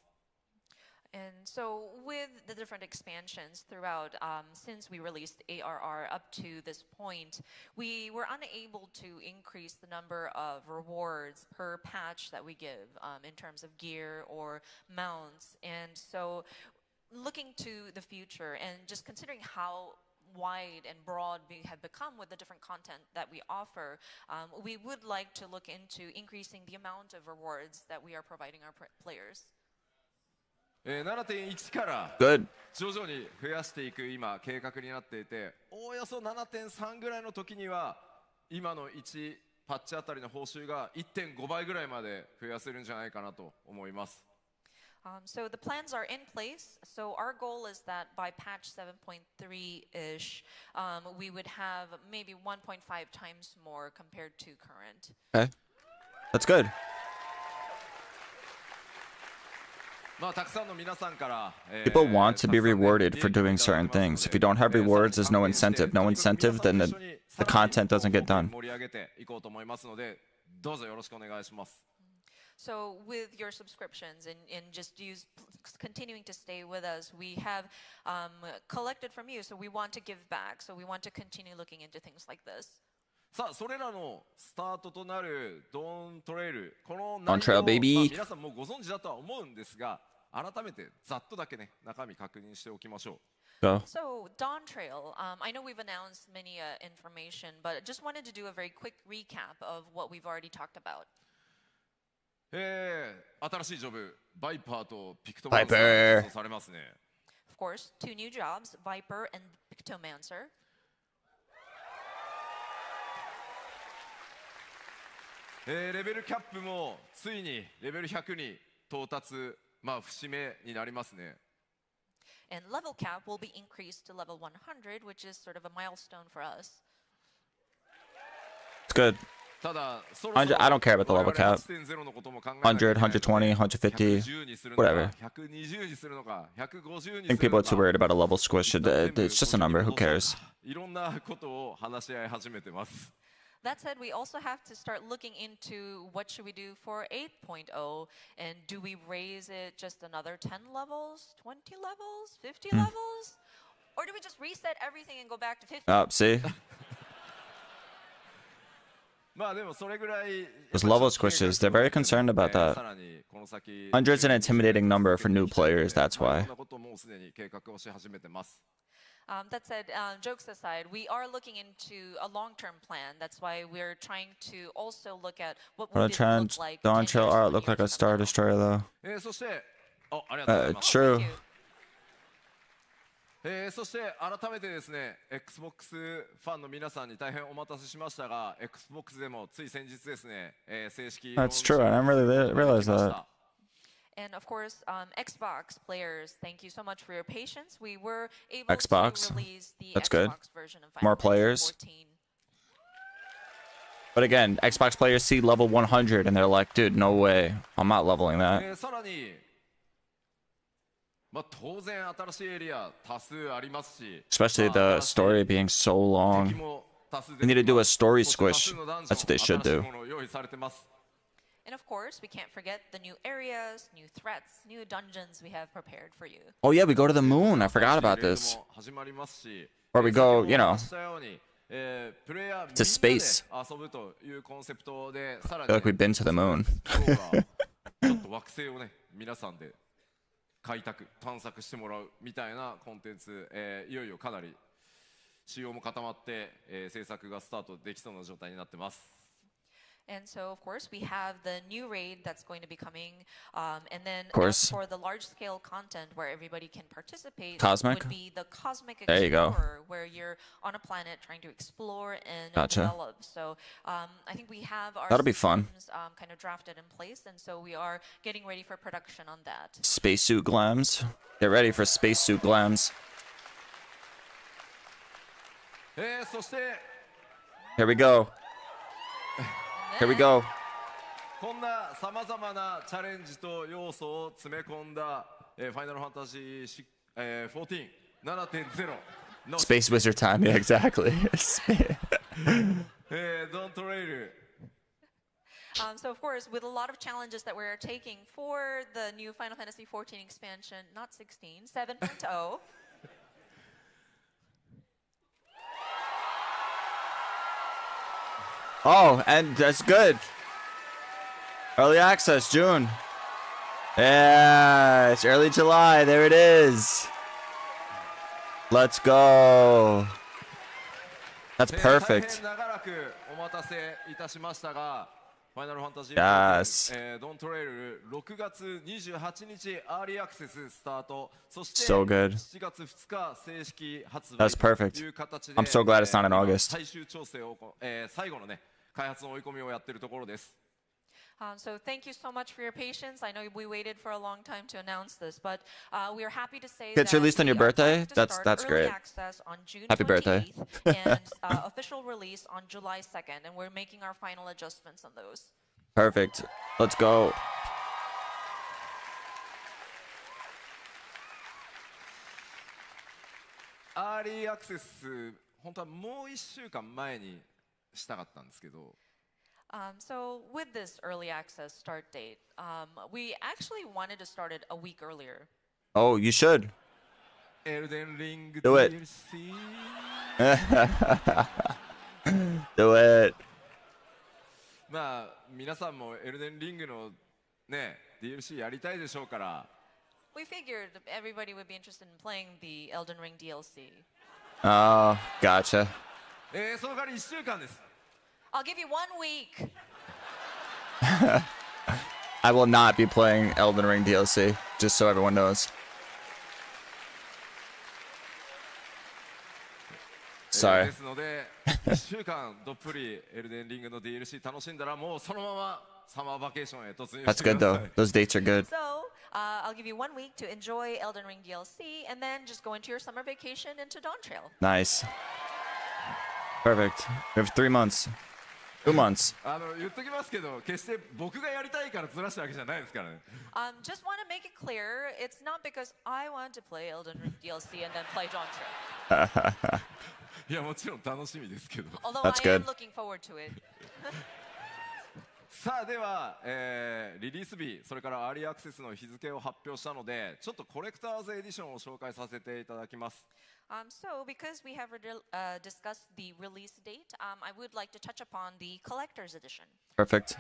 And so with the different expansions throughout, since we released ARR up to this point, we were unable to increase the number of rewards per patch that we give in terms of gear or mounts. And so looking to the future and just considering how wide and broad we have become with the different content that we offer, we would like to look into increasing the amount of rewards that we are providing our players. 7.1 から徐々に増やしていく今計画になっていて、おおよそ 7.3 ぐらいの時には今の1パッチあたりの報酬が 1.5 倍ぐらいまで増やせるんじゃないかなと思います。So the plans are in place. So our goal is that by patch 7.3-ish, we would have maybe 1.5 times more compared to current. Okay. That's good. まあたくさんの皆さんから、People want to be rewarded for doing certain things. If you don't have rewards, there's no incentive. No incentive, then the content doesn't get done. 盛り上げていこうと思いますので、どうぞよろしくお願いします。So with your subscriptions and just continuing to stay with us, we have collected from you. So we want to give back. So we want to continue looking into things like this. さあそれらのスタートとなるドーントレイル、この Don't trail, 内容 baby. まあ皆さんもうご存知だとは思うんですが、改めてざっとだけね中身確認しておきましょう。 Go. So Dawn Trail, I know we've announced many information, but just wanted to do a very quick recap of what we've already talked about. 新しいジョブ、バイパーとピクトマンサー Viper が実装されますね。Of course, 2 new jobs, Viper and Pictomancer. レベルキャップもついにレベル100に到達、まあ節目になりますね。And level cap will be increased to level 100, which is sort of a milestone for us. It's good. ただそろ 100 I don't care about the level cap. 8.0のことも考えなきゃいけないので 100, 120, 150, 110にするのか whatever. 120にするのか、150 に I think する people の are too か。 worried about a level squish. It's just a number. Who cares? いろんなことを話し合い始めてます。That said, we also have to start looking into what should we do for 8.0, and do we raise it just another 10 levels, 20 levels, 50 levels? Or do we just reset everything and go back to 50? See? まあでもそれぐらい Those level squishes, they're very concerned about that. さらにこの先 100's an intimidating number for new players, that's まあ why. そんなこともうすでに計画をし始めてます。That said, jokes aside, we are looking into a long-term plan. That's why we're trying to also look at what What would a it trend. look like. Dawn 10 Trail years, art 20 look like a years from Star now. Destroyer though. そしてありがとうございます。 True. Thank you. そして改めてですね、Xbox ファンの皆さんに大変お待たせしましたが、Xbox でもつい先日ですね、正式 That's true. I didn't really realize that. And of course, Xbox players, thank you so much for your patience. We were able Xbox? to release the That's Xbox good. version of More Final Fantasy players? XIV. But again, Xbox players see level 100 and they're like, dude, no way. I'm not leveling that. さらに、当然新しいエリア多数ありますし、 Especially the story being so 敵 long. も多数 They need to do a story そして多 squish. 数のダンジョン That's what they should 新しい do. ものを用意されてます。 And of course, we can't forget the new areas, new threats, new dungeons we have prepared for you. Oh yeah, we go to the moon. I forgot about this. 始まりますし、 Where we go, you know, 先ほどお話ししたようにプレイヤー to space. みんなで遊ぶというコンセプトで、さら I に feel like we've been to the moon. ちょっと惑星をね、皆さんで開拓、探索してもらうみたいなコンテンツ、いよいよかなり仕様も固まって、制作がスタートできそうな状態になってます。 And so, of course, we have the new raid that's going to be coming. And then course. as for the large-scale content where everybody can participate, Cosmic? would be the Cosmic There you go. Explorer, where you're on a planet trying to explore and Gotcha. develop. So I think we have our That'll be fun. systems, kind of drafted in place, and so we are getting ready for production on that. Spacesuit glams. Get ready for spacesuit glams. そして Here we go. Here we go. こんなさまざまなチャレンジと要素を詰め込んだ、ファイナルファンタジー、14 7.0 の Space wizard time. Yeah, exactly. Don't Trail So of course, with a lot of challenges that we're taking for the new Final Fantasy XIV expansion, not 16, 7.0. Oh, and that's good. Early access, June. Yeah, it's early July. There it is. Let's go. That's 大 perfect. 変長らくお待たせいたしましたが、ファイナルファンタジー Yes. ドントレイル6月28日アーリーアクセススタート、そして So good. 7月2日正式発売 That's perfect. という形で I'm so glad it's not in August. 最終調整を、最後のね開発の追い込みをやっているところです。So thank you so much for your patience. I know we waited for a long time to announce this, but we are happy to say Gets that released on your we are birthday? going to That's start early great. access on June Happy birthday. 28th and official release on July 2nd, and we're making our final adjustments on those. Perfect. Let's go. アーリーアクセス本当はもう1週間前にしたかったんですけど、 So with this early access start date, we actually wanted to start it a week earlier. Oh, you should. エルデンリング Do it. DLC Do it. まあ皆さんもエルデンリングのね DLC やりたいでしょうから、 We figured everybody would be interested in playing the Elden Ring DLC. Oh, gotcha. その代わり1週間です。 I'll give you 1 week. I will not be playing Elden Ring DLC, just so everyone knows. Sorry. ですので1週間どっぷりエルデンリングの DLC 楽しんだらもうそのままサマーバケーションへ突入 That's してく good だ though. さい。 Those dates are good. So I'll give you 1 week to enjoy Elden Ring DLC and then just go into your summer vacation into Dawn Trail. Nice. Perfect. We have 3 months. 2 months. 言っときますけど、決して僕がやりたいからずらしたわけじゃないですからね。Just want to make it clear, it's not because I want to play Elden Ring DLC and then play Dawn Trail. いやもちろん楽しみですけど。 Although That's I am good. looking forward to it. さあでは、リリース日それからアーリーアクセスの日付を発表したので、ちょっとコレクターズエディションを紹介させていただきます。 So because we have discussed the release date, I would like to touch upon the collector's edition. Perfect.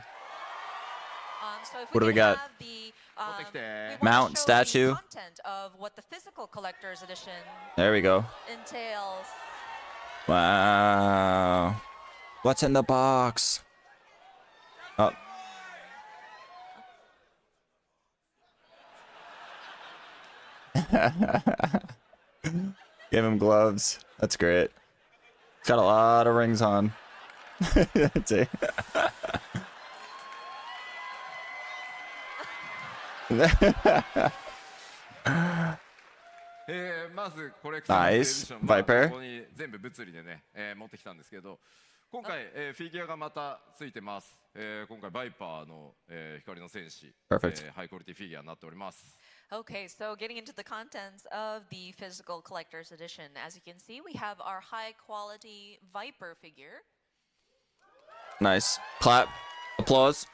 So if What do we can got? have the, 持ってきて。 we wanna Mount, show statue. the content of what the physical collector's edition There we go. entails. Wow. What's in the box? Oh. Give him gloves. That's great. He's got a lot of rings on. That's it. まずコレクターズエディション、まあ、こ Viper こに全部物理でね、持ってきたんですけど、今回、フィギュアがまたついてます。今回バイパーの、光の戦士、ハイクオリティフィギュアになっております。Okay, so getting into the contents of the physical collector's edition, as you can see, we have our high quality Viper figure. Nice. Clap. Applause.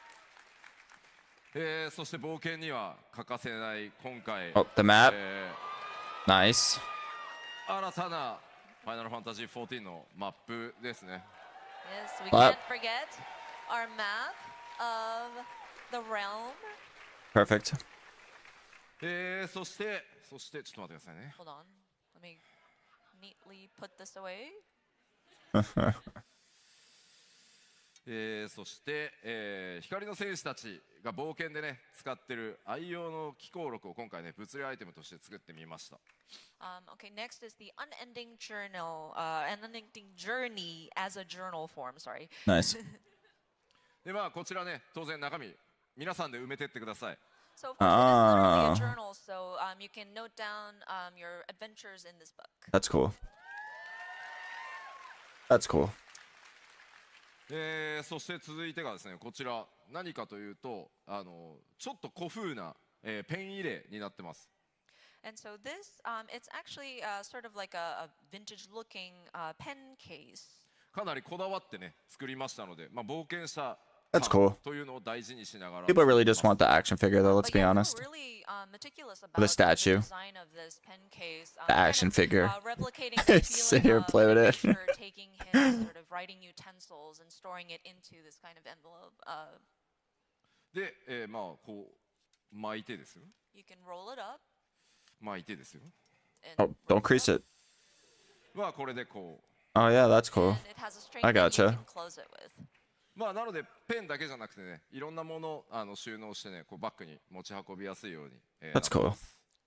そして冒険には欠かせない今回、Oh, the map. Nice. 新たなファイナルファンタジー14のマップですね。Yes, we can't forget our map of the realm. Perfect. そしてちょっと待ってくださいね。Hold on, let me neatly put this away. そして、光の戦士たちが冒険でね使ってる愛用の機構録を今回ね物理アイテムとして作ってみました。Okay, next is the unending journey as a journal form. Sorry. Nice. でまあこちらね当然中身皆さんで埋めてってください。So of course, it is literally a journal, so you can note down your adventures in this book. That's cool. That's cool. そして続いてがですねこちら何かというとちょっと古風な、ペン入れになってます。And so this, it's actually sort of like a vintage-looking pen case. かなりこだわってね作りましたので、まあ冒険者 That's cool. というのを大事にしながら。People really just want the action figure, though. Let's be honest. Really meticulous about The statue. the design of this pen case. The action figure. Replicating the Sit feeling here, of play with it. adventure, taking his sort of writing utensils and storing it into this kind of envelope. で、まあこう巻いてですよ。You can roll it up. 巻いてですよ。 Oh, don't crease it. まあこれでこう。Oh, yeah, that's cool. And it has a string I that you gotcha. can close it with. まあなのでペンだけじゃなくてねいろんなもの収納してねこうバッグに持ち運びやすいように。That's cool.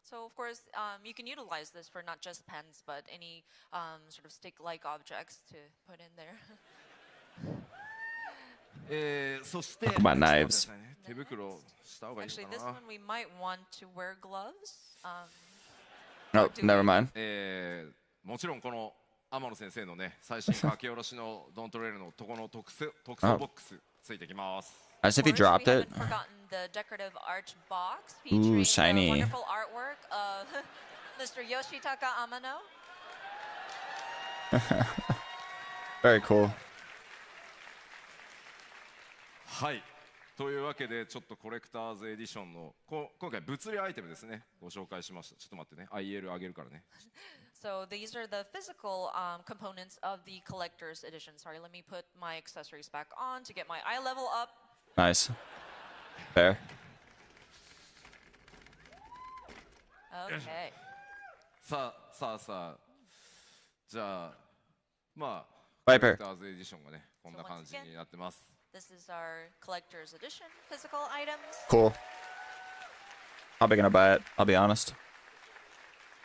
So of course, you can utilize this for not just pens, but any sort of stick-like objects to put in there. そして Talk about knives. 手袋した方がいい Actually, か this な。 one we might want to wear gloves. Oh, never mind. もちろんこの天野先生のね最新書き下ろしのドントレールのとこの特装ボックスついてきます。As if he Of course, dropped we it. haven't forgotten the decorative arch box Ooh, featuring shiny. the wonderful artwork of Mr. Yoshitaka Amano. Very cool. はい。というわけでちょっとコレクターズエディションの今回物理アイテムですねご紹介しました。ちょっと待ってね IL 上げるからね。So these are the physical components of the collector's edition. Sorry, let me put my accessories back on to get my eye level up. Nice. Fair. Okay. さあじゃあまあ Viper コレクターズエディションがねこんな感じになってます。This is our collector's edition physical items. Cool. Probably gonna buy it. I'll be honest.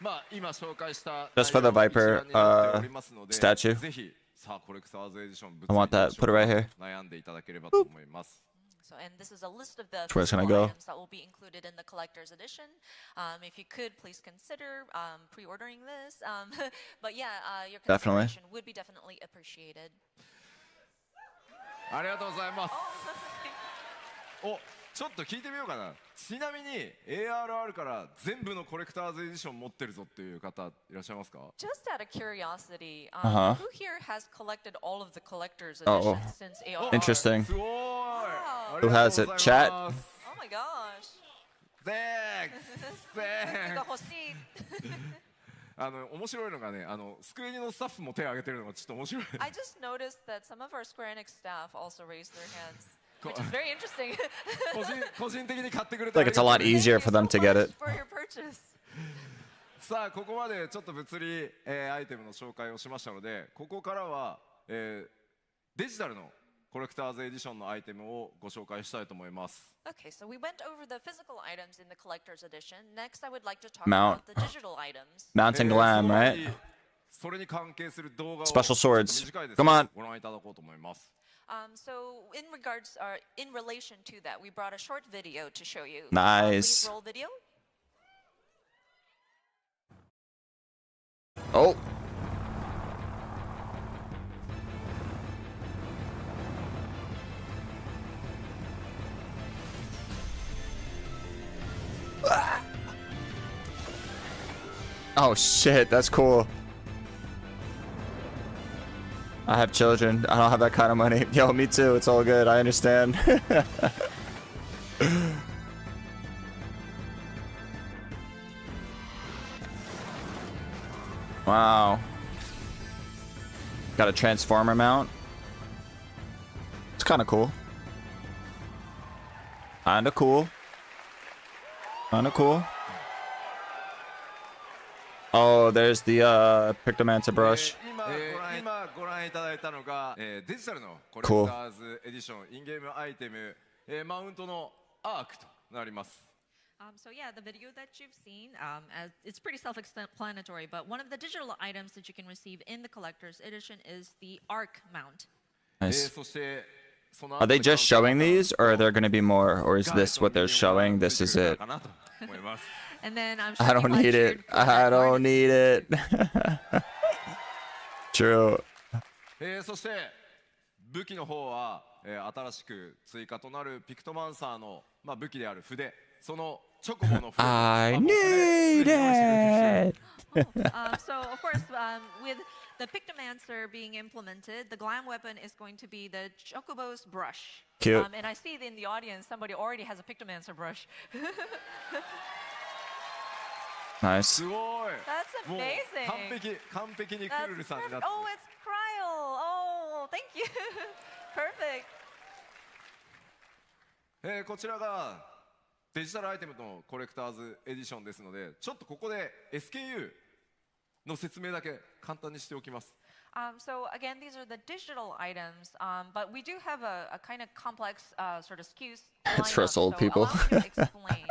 まあ今紹介した Just for the Viper, 内容が一覧になっておりますので statue. ぜひさあコレクターズエディション I want that. Put it right here. 悩んでいただければと思います。So, and this is a list of the Where's it physical gonna go? items that will be included in the collector's edition. If you could, please consider pre-ordering this. But yeah, your Definitely. consideration would be definitely appreciated. ありがとうございます。お、ちょっと聞いてみようかな。ちなみに ARR から全部のコレクターズエディション持ってるぞっていう方いらっしゃいますか？ Just out of curiosity, Uh-huh. who here has collected all of the collector's Oh. editions since ARR? Interesting. すごい。 Who has it? Chat? Oh my gosh. Thanks. が欲しい。面白いのがね、スクエニのスタッフも手を挙げてるのがちょっと面白い。 I just noticed that some of our Square Enix staff also raised their hands, which is very interesting. 個人的に買ってくれ I て feel like it's a lot easier for them to get it. For your purchase. さあここまでちょっと物理、アイテムの紹介をしましたのでここからは、デジタルのコレクターズエディションのアイテムをご紹介したいと思います。 Okay, so we went over the physical items in the collector's edition. Next, I would like to talk Mount. about the digital items. Mountain glam, その前 right? にそれに関係する動画を Special swords. 短いです Come が on. ご覧いただこうと思います。 So in relation to that, we brought a short video to show you. Nice. Please roll video. Oh. Oh shit, that's cool. I have children. I don't have that kind of money. Yo, me too. It's all good. I understand. Wow. Got a transformer mount. It's kind of cool. Kinda cool. Kinda cool. Oh, there's the Pictomancer brush. 今ご覧いただいたのが、デジタルのコレクターズエディションインゲームアイテム、マウントのアークとなります。 So yeah, the video that you've seen, as it's pretty self-explanatory, but one of the digital items that you can receive in the collector's edition is the Arc mount. Nice. そしてその Are they just showing these, or are there going to be more, or is this what they're showing? This is it. And then I'm sure I don't need it. I don't need it. True. そして武器の方は、新しく追加となるピクトマンサーの、武器である筆、そのチョコボの筆。I need it. So of course, with the Pictomancer being implemented, the glam weapon is going to be the Chocobo's brush. Cute. And I see in the audience somebody already has a Pictomancer brush. Nice. すごい。 That's もう amazing. 完璧にク That's ルルさんにな perfect. って。 Oh, it's Cryo. Oh, thank you. Perfect. こちらがデジタルアイテムのコレクターズエディションですので、ちょっとここで SKU の説明だけ簡単にしておきます。So again, these are the digital items, but we do have a kind of complex sort of SKUs. It's for us old people. Allow me to explain.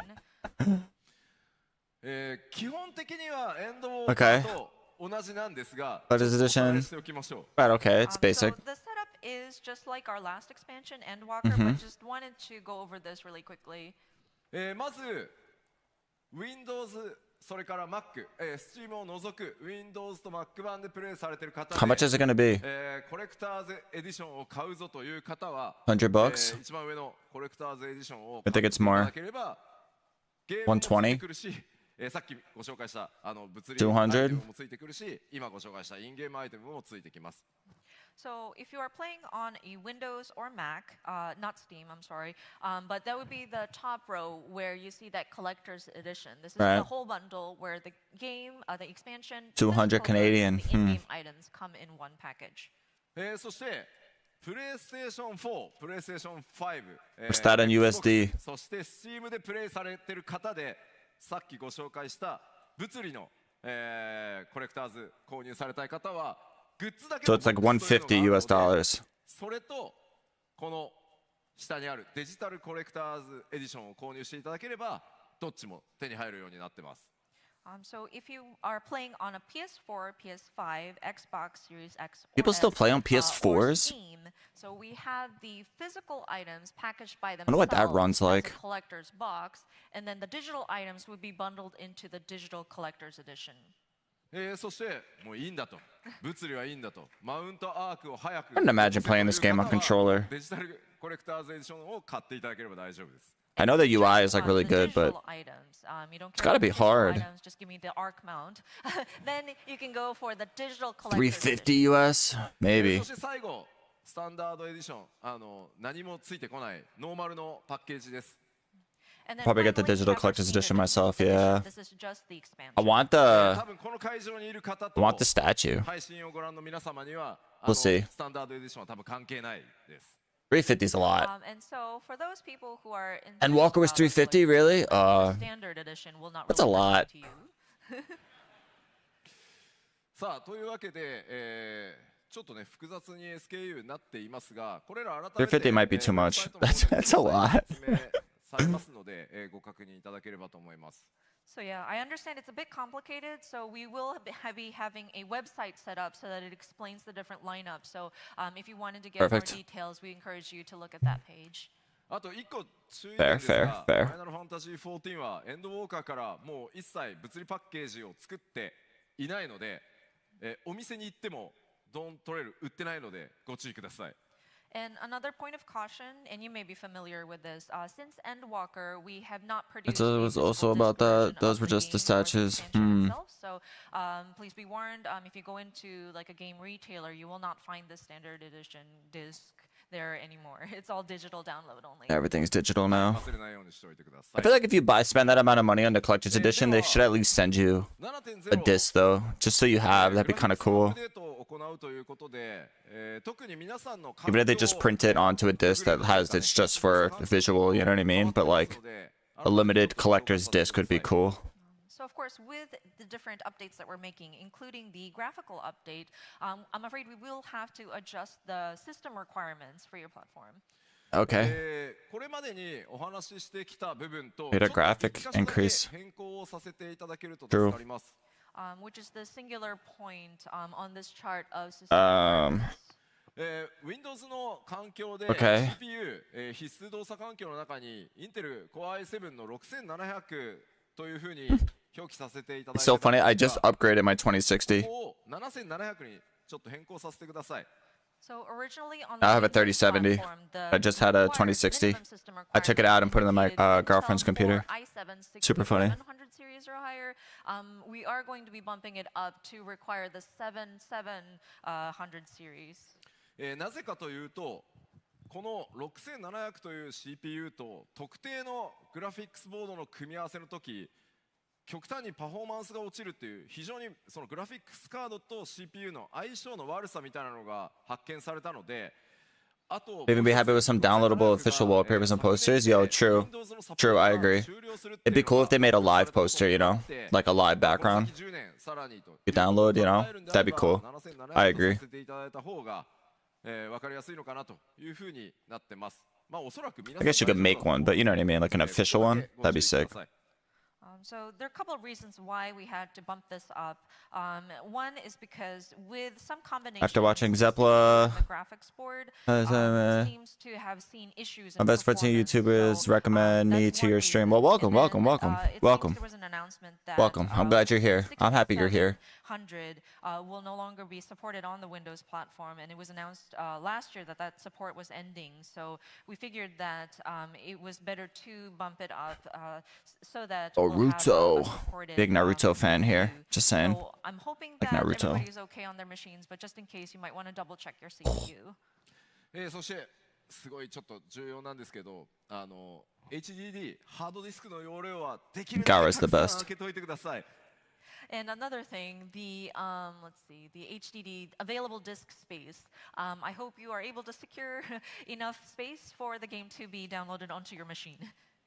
基本的にはエンドウォー Okay. カーと同じなんですが、 What is おさら edition? いしておきましょう。 Right, okay, it's basic. So the setup is just like our last expansion, Endwalker, but just wanted to go over this really quickly. まず Windows それから Mac、Steam を除く Windows と Mac 版でプレイされている方で、 How much is it going to be? コレクターズエディションを買うぞという方は、 100 bucks? 一番上のコレクターズエディションを I 買 think って it's いた more. だければ、ゲームもついてくるし、さっきご紹介した物理アイテムもついてくるし、今ご紹介したインゲームアイテムもついてきます。 So if you are playing on a Windows or Mac, not Steam, I'm sorry, but that would be the top row where you see that collector's edition. This is Right. the whole bundle where the game, the expansion, 200 physical Canadian. goods, the in-game items come in one package. そしてプレイステーション4、プレイステーション5、What's that in USD? そして Steam でプレイされている方で、さっきご紹介した物理の、コレクターズ購入されたい方は、グッズだけ So の it's like ボックスというのがあるので $150 US. それとこの下にあるデジタルコレクターズエディションを購入していただければ、どっちも手に入るようになってます。So if you are playing on a PS4, PS5, Xbox Series X, or People still S, play on or PS4s? Steam, so we have the physical items packaged by Wonder what that themselves runs as a like. collector's box, and then the digital items would be bundled into the digital collector's edition. そしてもういいんだと、物理はいいんだと、マウントアークを早く I couldn't imagine playing this game on controller. デジタルコレクターズエディションを買っていただければ大丈夫です。 I know the UI is like really The good, but digital items, you don't it's care gotta about be the digital hard. items, just give me the arc mount. Then you can go for the digital collector's edition. 350 US? Maybe. そして最後、スタンダードエディション、何もついてこないノーマルのパッケージです。 And then Probably get the finally, digital Trevor collector's Steam edition edition. myself, yeah. This is just the expansion. I want 多 the 分この会場にいる方 I と want the statue. 配信をご覧の皆様には、 We'll see. スタンダードエディションは多分関係ないです。 350 is a lot. And so for those people who are And Walker was 350, really? standard edition will not that's a really lot. matter to you. さあというわけで、ちょっとね複雑に SKU になっていますが、これら改めて350 might be too much. ウェブサイトの方に That's a lot. 説明されますので、ご確認いただければと思います。So yeah, I understand it's a bit complicated, so we will be having a website set up so that it explains the different lineups. So if you wanted to get Perfect. more details, we encourage you to look at that page. あと1個注意 Fair, 点ですが、 fair, fair. ファイナルファンタジー14はエンドウォーカーからもう一切物理パッケージを作っていないので、お店に行ってもドントレール売ってないのでご注意ください。 And another point of caution, and you may be familiar with this, since Endwalker, we have not produced. It was also about that. Those were just the statues. So please be warned. If you go into like a game retailer, you will not find the standard edition disc there anymore. It's all digital download only. Everything's digital now. 忘れないようにしておいてくださ I い。 feel like if you spend that amount of money on the collector's edition, they should at least send you a disc though, just so you have. That'd be kind of cool. アップデートを行うということで、特に皆さんの Even if they just print it onto a disc that has it's just for visual, you know what I mean? But like a limited collector's disc would be cool. So of course, with the different updates that we're making, including the graphical update, I'm afraid we will have to adjust the system requirements for your platform. Okay. これまでにお話ししてきた部分と Made a graphic ちょっと一箇所だけ increase. 変更をさせていただけると助かります。 Which is the singular point on this chart of system Um, requirements. Windows の環境で Okay. CPU、必須動作環境の中に Intel Core i7 の6700というふうに表記させていただい It's て so funny. I たんです just が upgraded my 2060. ここを7700にちょっと変更させてください。 So originally on I the have a Windows 3070. platform, the I just had a required 2060. minimum system I took it out and put it in my requirements girlfriend's Intel computer. Core i7 Super funny. 6700 series or higher. We are going to be bumping it up to require the 7700 series. なぜかというとこの6700という CPU と特定のグラフィックスボードの組み合わせの時極端にパフォーマンスが落ちるっていう非常にそのグラフィックスカードと CPU の相性の悪さみたいなのが発見されたのであと Maybe be happy with some downloadable official wallpapers and posters. Yo, true. True, I agree. It'd be cool if they made a live poster, you know? Like a live background. You download, you know? That'd be cool. I agree. わかりやすいのかなというふうになってます。まあおそらく皆さん I guess you could make one, but you know what I mean? Like an official one? That'd be sick. So there are a couple of reasons why we had to bump this up. One is because with some combination After watching Zepla, the graphics board seems to have seen issues in my best 14 performance. YouTubers So, recommend me that's to one your stream. reason. Well, welcome, And then, welcome, welcome, it seems welcome. there was an announcement that, Welcome. I'm glad you're here. I'm happy you're here. 6700 will no longer be supported on the Windows platform, and it was announced last year that that support was ending. So we figured that it was better to bump it up so that we'll have a Naruto. supported, Big Naruto fan here. CPU. Just saying. So I'm hoping Like that Naruto. everybody's okay on their machines, but just in case, you might want to double check your CPU. そしてすごいちょっと重要なんですけどHDD ハードディスクの容量はできるだけ Gara's た the くさん best. 開けといてください。 And another thing, the let's see, the HDD available disk space. I hope you are able to secure enough space for the game to be downloaded onto your machine.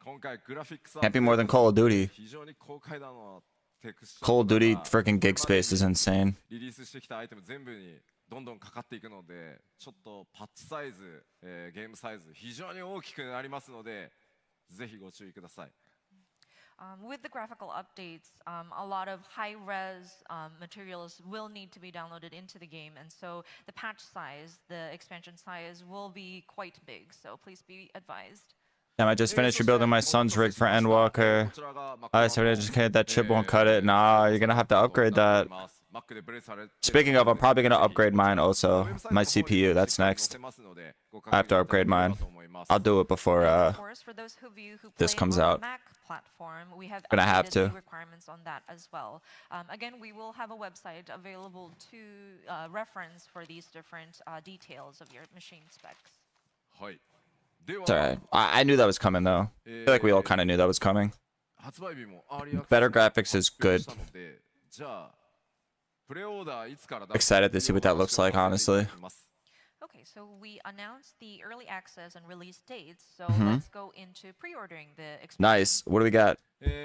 今回グラフィックス Can't be more than Call of Duty. 非常に高解像のテクスチャー Call of Duty とか freaking gig space is insane. リリースしてきたアイテム全部にどんどんかかっていくのでちょっとパッチサイズ、ゲームサイズ非常に大きくなりますのでぜひご注意ください。With the graphical updates, a lot of high-res materials will need to be downloaded into the game, and so the patch size, the expansion size, will be quite big. So please be advised. Damn, I just finished rebuilding my son's rig for Endwalker. I started educated that chip won't cut it. Nah, you're gonna have to upgrade that. Speaking of, I'm probably gonna upgrade mine also. My CPU, that's next. I have to upgrade mine. I'll do it before Of course, for those of you who this play comes on the out. Mac platform, we have Gonna have updated the to. requirements on that as well. Again, we will have a website available to reference for these different details of your machine specs. はい。では It's alright. I knew that was coming though. I feel like we all kind of knew that was coming. 発売日もアーリーアクセス Better graphics is 発表 good. したのでじゃあプレオーダーいつからだ Excited to see what that looks like, honestly. Okay, so we announced the early access and release dates, so let's go into pre-ordering the expansion. Nice. What do we got?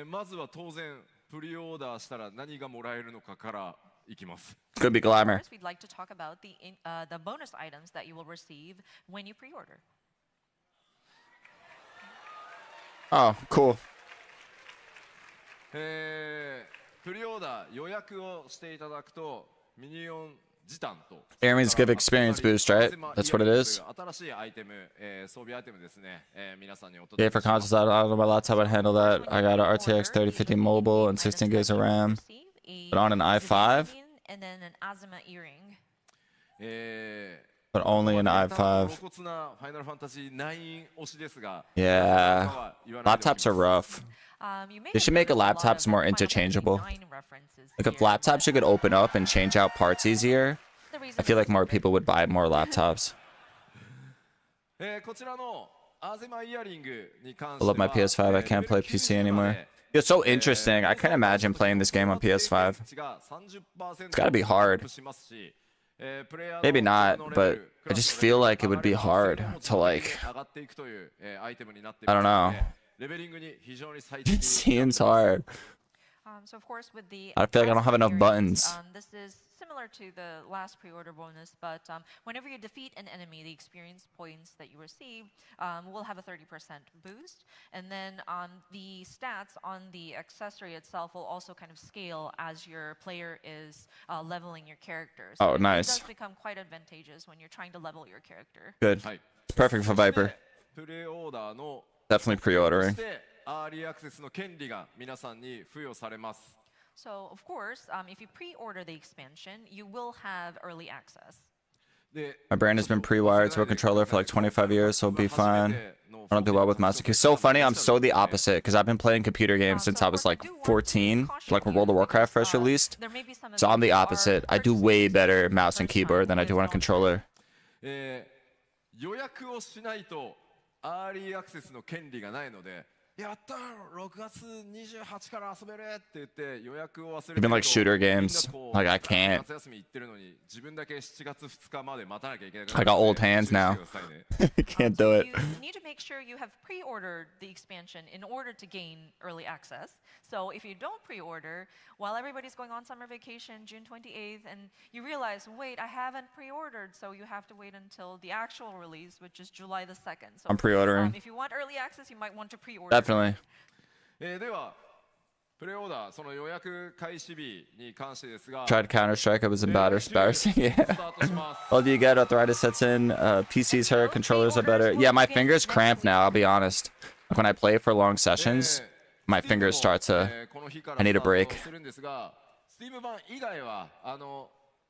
まずは当然プリオーダーしたら何がもらえるのかからいきます。 Could be glamour. First, we'd like to talk about the bonus items that you will receive when you pre-order. Oh, cool. プリオーダー予約をしていただくとミニオン時短と Airman's give experience boost, right? That's what it is. 新しいアイテム、装備アイテムですね、皆さんにお Yeah, 届け for します。 consoles, I don't know my laptop would handle that. I got an RTX 3050 mobile and 16 gigs of RAM. But on an i5? And then an Azuma earring. But only an i5. 露骨なファイナルファンタジー9推しですが、 Yeah. Laptops are rough. They should make laptops more interchangeable. Like if laptops you could open up and change out parts easier, I feel like more people would buy more laptops. こちらのアゼマイヤリングに関 I して love my は PS5. I can't play PC anymore. It's so interesting. I can't imagine playing this game on PS5. It's gotta be hard. Maybe not, but I just feel like it would be hard to like. I don't know. It seems hard. So of course with the I feel like I don't have enough Azuma buttons. earrings, this is similar to the last pre-order bonus, but whenever you defeat an enemy, the experience points that you receive will have a 30% boost, and then the stats on the accessory itself will also kind of scale as your player is leveling your character. So Oh, nice. It does become quite advantageous when you're trying to level your character. Good. It's perfect for Viper. プレオーダーの Definitely pre-ordering. そしてアーリーアクセスの権利が皆さんに付与されます。 So of course, if you pre-order the expansion, you will have early access. My brain has been pre-wired to a controller for like 25 years, so it'll be fine. I don't do well with mouse. It's so funny. I'm so the opposite because I've been playing computer games since I was like 14, like when World of Warcraft first released. So I'm the opposite. I do way better mouse and keyboard than I do on a controller. 予約をしないとアーリーアクセスの権利がないので、やったー6月28から遊べるって言って予約を忘れて Even like shooter games, like I can't. 夏休み行ってるのに自分だけ7月2日まで待たなきゃいけない。 I got old hands now. I can't do it. You need to make sure you have pre-ordered the expansion in order to gain early access. So if you don't pre-order, while everybody's going on summer vacation, June 28th, and you realize, wait, I haven't pre-ordered, so you have to wait until the actual release, which is July the 2nd. So I'm pre-ordering. If you want early access, you might want to pre-order. Definitely. ではプレオーダーその予約開始日に関してですが、 Tried Counter-Strike. It was embarrassing. Yeah. Well, do you get arthritis sets in? PCs hurt. Controllers are better. Yeah, my fingers cramp now. I'll be honest. Like when I play for long sessions, my fingers start to. I need a break. スティーム版以外は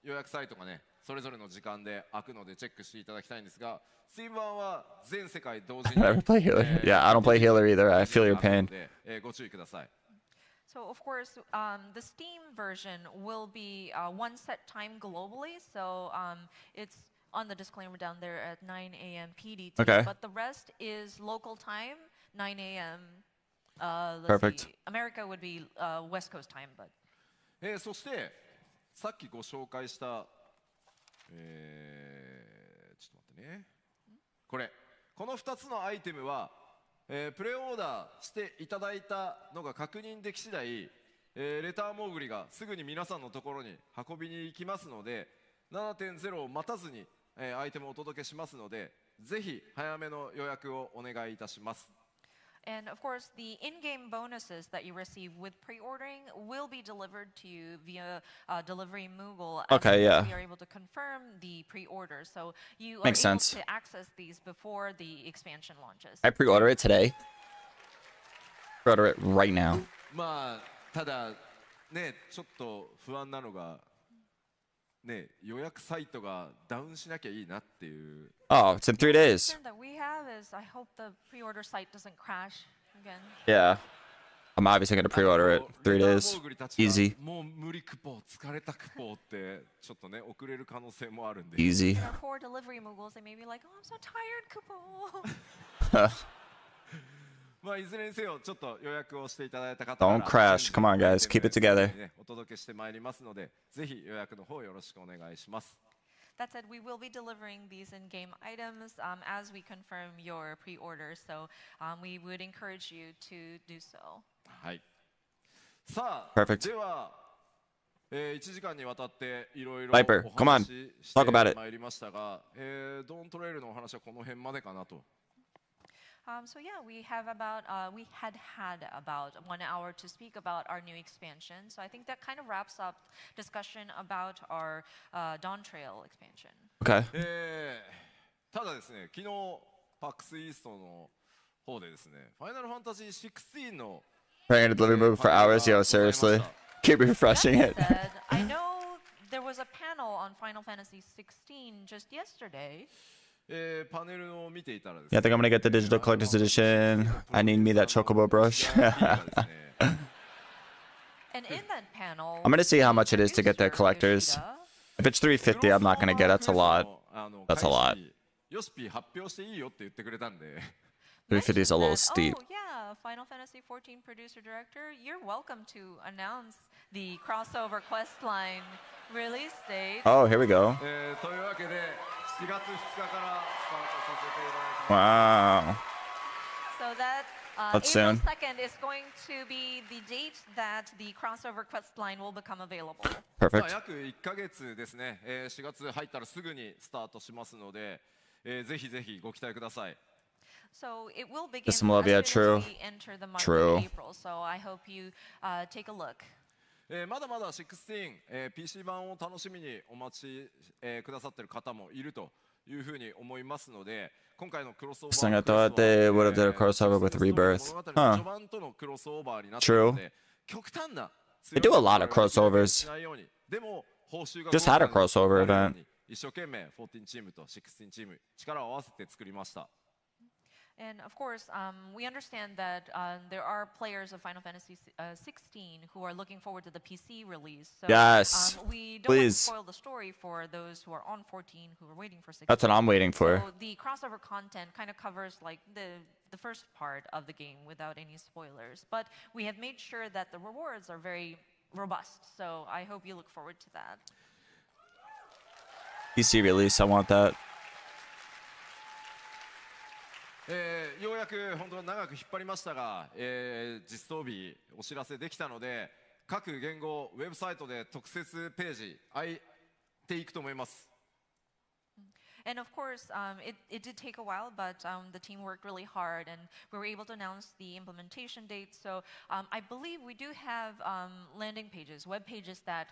予約サイトがねそれぞれの時間で開くのでチェックしていただきたいんですが、スティーム版は全世界同時に I never play healer. Yeah, I don't play healer either. I feel your pain. ご注意ください。 So of course, the Steam version will be one set time globally. So it's on the disclaimer down there at 9 a.m. PDT. Okay. But the rest is local time, 9 a.m. Perfect. America would be West Coast time, but. そしてさっきご紹介した、ちょっと待ってね。この2つのアイテムは、プレオーダーしていただいたのが確認でき次第、レターモーグリがすぐに皆さんのところに運びに行きますので、7.0 を待たずに、アイテムをお届けしますので、ぜひ早めの予約をお願いいたします。 And of course, the in-game bonuses that you receive with pre-ordering will be delivered to you via delivery Moogle. Okay, yeah. We are able to confirm the pre-order, so you Makes are able sense. to access these before the expansion launches. I pre-order it today. Pre-order it right now. まあただねちょっと不安なのがね予約サイトがダウンしなきゃいいなっていう。 Oh, it's in 3 days. The concern that we have is I hope the pre-order site doesn't crash again. Yeah. I'm obviously going to pre-order it. 3 days. Easy. もう無理クポ疲れたクポってちょっとね遅れる可能性もあるんで。 Easy. Our poor delivery Moogles, they may be like, oh, I'm so tired, Kupo. まあいずれにせよちょっと予約をしていただいた方 Don't crash. Come on, guys. Keep it together. お届けしてまいりますので、ぜひ予約の方よろしくお願いします。 That said, we will be delivering these in-game items as we confirm your pre-order, so we would encourage you to do so. はい。さあ、 Perfect. では、1時間にわたっていろいろ Viper, お come on. 話しし Talk て about it. まいりましたが、ドーントレイルのお話はこの辺までかなと。So yeah, we had about 1 hour to speak about our new expansion. So I think that kind of wraps up discussion about our Dawn Trail expansion. Okay. ただですね、昨日 PAX East の方でですね、Final Fantasy XIV の Praying to delivery move for hours. Yo, seriously. Keep refreshing That it. said, I know there was a panel on Final Fantasy XVI just yesterday. パネルを見ていたらです Yeah, I ね、 think I'm gonna get the digital collector's edition. I need me that chocobo brush. And in that panel, I'm gonna see how much it is to get their producer collectors. Yoshida, If it's 350, I'm not gonna get. That's a lot. That's a lot. ヨシピ発表していいよって言ってくれたんで、 350 is a little mentioned steep. that, oh yeah, Final Fantasy XIV producer director, you're welcome to announce the crossover quest line release date. Oh, here we go. というわけで7月2日からスタートさせていただきます。 Wow. So that That's April soon. 2nd is going to be the date that the crossover quest line will become available. まあ Perfect. 約1ヶ月ですね、4月入ったらすぐにスタートしますので、ぜひぜひご期待ください。 So it will begin This some love, yeah, as soon true. as we enter the month True. of April. So I hope you take a look. まだまだ16、PC 版を楽しみにお待ち、くださっている方もいるというふうに思いますので、今回のクロスオーバー I thought they would have done a crossover with Rebirth. 物語 Huh. の序盤とのクロスオーバーになっているので、極端な They do a lot of crossovers. しないように、でも報酬が Just had a crossover event. 一生懸命14チームと16チーム力を合わせて作りました。 And of course, we understand that there are players of Final Fantasy XVI who are looking forward to the PC release. So, Yes. we don't want to Please. spoil the story for those who are on 14 who are waiting for 16. That's what I'm waiting for. So the crossover content kind of covers like the first part of the game without any spoilers. But we have made sure that the rewards are very robust. So I hope you look forward to that. PC release. I want that. ようやく本当長く引っ張りましたが、実装日お知らせできたので、各言語ウェブサイトで特設ページ開いていくと思います。 And of course, it did take a while, but the team worked really hard, and we were able to announce the implementation date. So I believe we do have landing pages, web pages that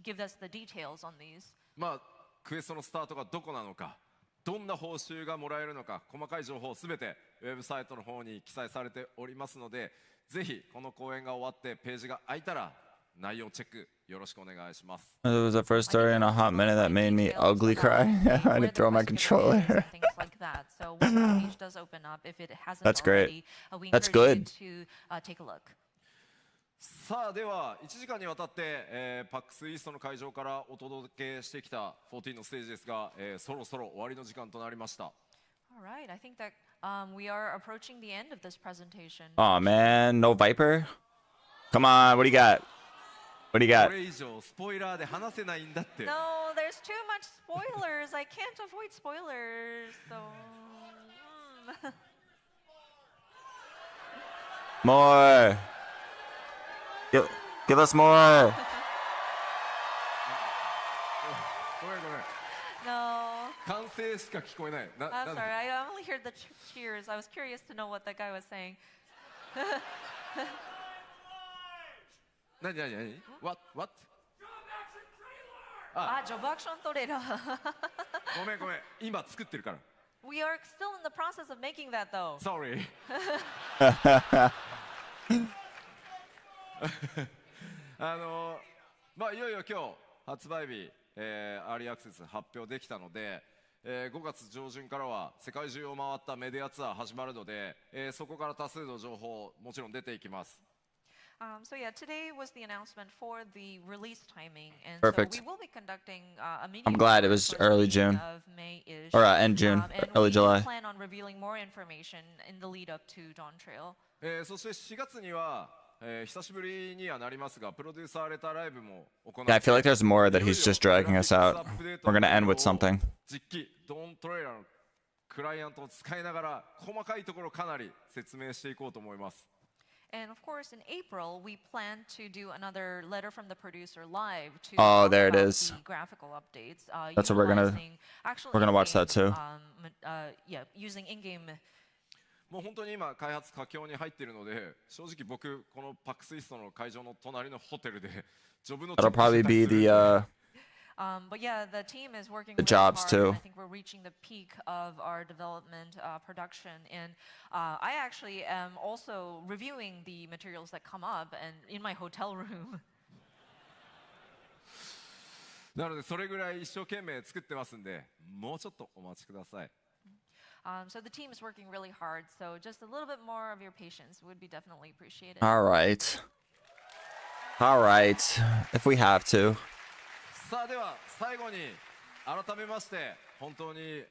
give us the details on these. まあクエストのスタートがどこなのか、どんな報酬がもらえるのか、細かい情報すべてウェブサイトの方に記載されておりますので、ぜひこの公演が終わってページが開いたら内容チェックよろしくお願いします。 It was the first story in a hot minute that made me ugly cry. I had to throw my controller. Things like that. So when the page does open up, if it hasn't That's great. already, we That's encourage you good. to take a look. さあでは1時間にわたって、PAX East の会場からお届けしてきた14のステージですが、そろそろ終わりの時間となりました。 All right, I think that we are approaching the end of this presentation. Oh man, no Viper? Come on, what do you got? What do you こ got? れ以上スポイラーで話せないんだって。 No, there's too much spoilers. I can't avoid spoilers. So. More. Give us more. ごめんごめん。 No. 歓声しか聞こえない。I'm なん sorry. で I only heard the cheers. I was curious to know what that guy was saying. 何何何 What? What? あ、ジョブアクショントレーラー。ごめんごめん。今作ってるから。 We are still in the process of making that though. Sorry. まあいよいよ今日発売日、アーリーアクセス発表できたので、5月上旬からは世界中を回ったメディアツアー始まるので、そこから多数の情報もちろん出ていきます。So yeah, today was the announcement for the release timing, and Perfect. so we will be conducting a mini. I'm glad it was towards the early beginning June. of May-ish. Or end June, and early we July. plan on revealing more information in the lead up to Dawn Trail. そして4月には、久しぶりにはなりますが、プロデューサーレターライブも行って Yeah, I feel like there's more that he's just dragging us out. We're gonna end with something. 実機ドーントレーラーのクライアントを使いながら細かいところかなり説明していこうと思います。 And of course, in April, we plan to do another letter from the producer live to Oh, talk there it about is. the graphical updates. That's what we're gonna- utilizing actual we're gonna watch that in-game, too. Yeah, using in-game もう本当に今開発佳境に入っているので、正直僕このPAX Eastの会場の隣のホテルでジョブのチェ That'll ックして probably たり be するん the で But yeah, the team is working The really jobs, hard, too. and I think we're reaching the peak of our development production. And I actually am also reviewing the materials that come up and in my hotel room. なのでそれぐらい一生懸命作ってますんで、もうちょっとお待ちください。So the team is working really hard. So just a little bit more of your patience would be definitely appreciated. All right. All right. If we have to. さあでは最後に改めまして本当に、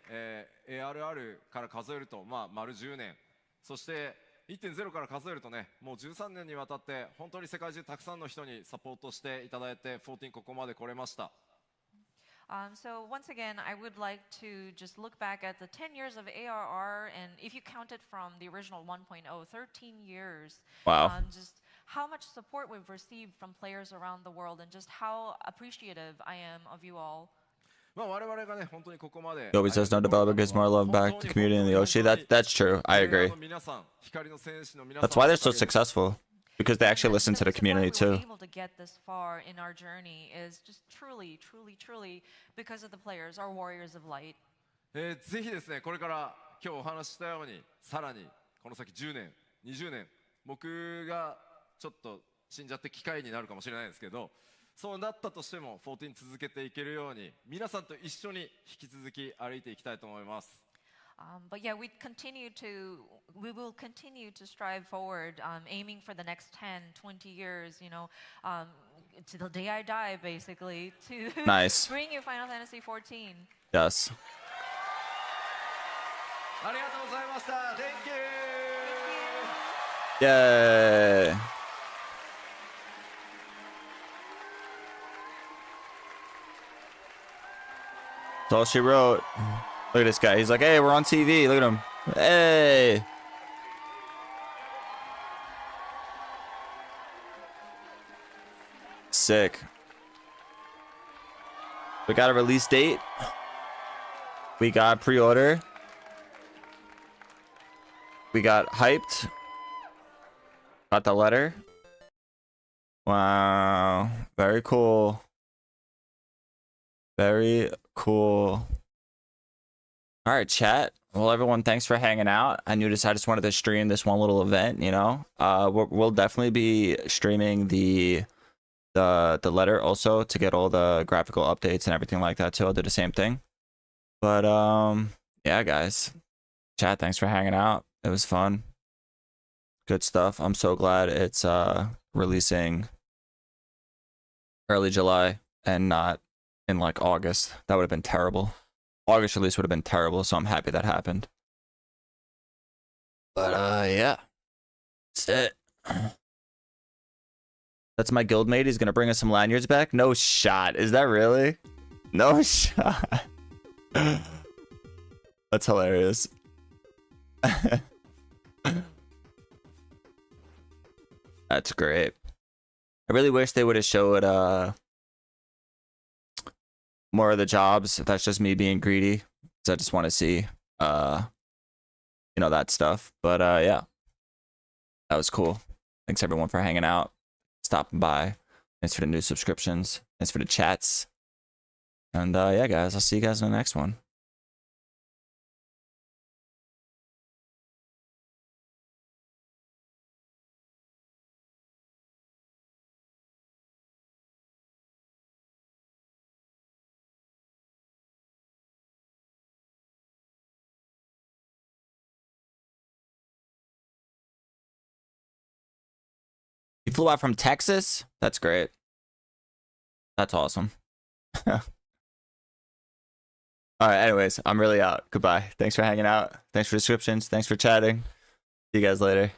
ARR から数えると、丸10年、そして1.0 から数えるとね、もう13年にわたって本当に世界中たくさんの人にサポートしていただいて14ここまで来れました。So once again, I would like to just look back at the 10 years of ARR, and if you count it from the original 1.0, 13 years. Wow. Just how much support we've received from players around the world, and just how appreciative I am of you all. 我々がね本当にここまで He always says no developer gives more love back to the community in the Yoshi. That's true. I agree. That's why they're so successful. Because they actually listen to the community too. Able to get this far in our journey is just truly because of the players, our warriors of light. ぜひですねこれから今日お話ししたようにさらにこの先10年20年僕がちょっと死んじゃって機会になるかもしれないですけど、そうなったとしても14続けていけるように皆さんと一緒に引き続き歩いていきたいと思います。But yeah, we will continue to strive forward, aiming for the next 10, 20 years, to the day I die, basically, to Nice. bring you Final Fantasy XIV. Yes. ありがとうございました。Thank you. Yay. That's all she wrote. Look at this guy. He's like, hey, we're on TV. Look at him. Hey. Sick. We got a release date. We got pre-order. We got hyped. Got the letter. Wow. Very cool. Very cool. All right, chat. Well, everyone, thanks for hanging out. I just wanted to stream this one little event, We'll definitely be streaming the letter also to get all the graphical updates and everything like that too. I'll do the same thing. But yeah, guys. Chat, thanks for hanging out. It was fun. Good stuff. I'm so glad it's releasing early July and not in like August. That would have been terrible. August release would have been terrible, so I'm happy that happened. But yeah. That's it. That's my guildmate. He's gonna bring us some lanyards back. No shot. Is that really? No shot. That's hilarious. That's great. I really wish they would have showed more of the jobs. That's just me being greedy, because I just want to see that stuff. But yeah, that was cool. Thanks everyone for hanging out, stopping by. Thanks for the new subscriptions. Thanks for the chats. And yeah, guys, I'll see you guys in the next one. You flew out from Texas? That's great. That's awesome. All right, anyways, I'm really out. Goodbye. Thanks for hanging out. Thanks for descriptions. Thanks for chatting. See you guys later.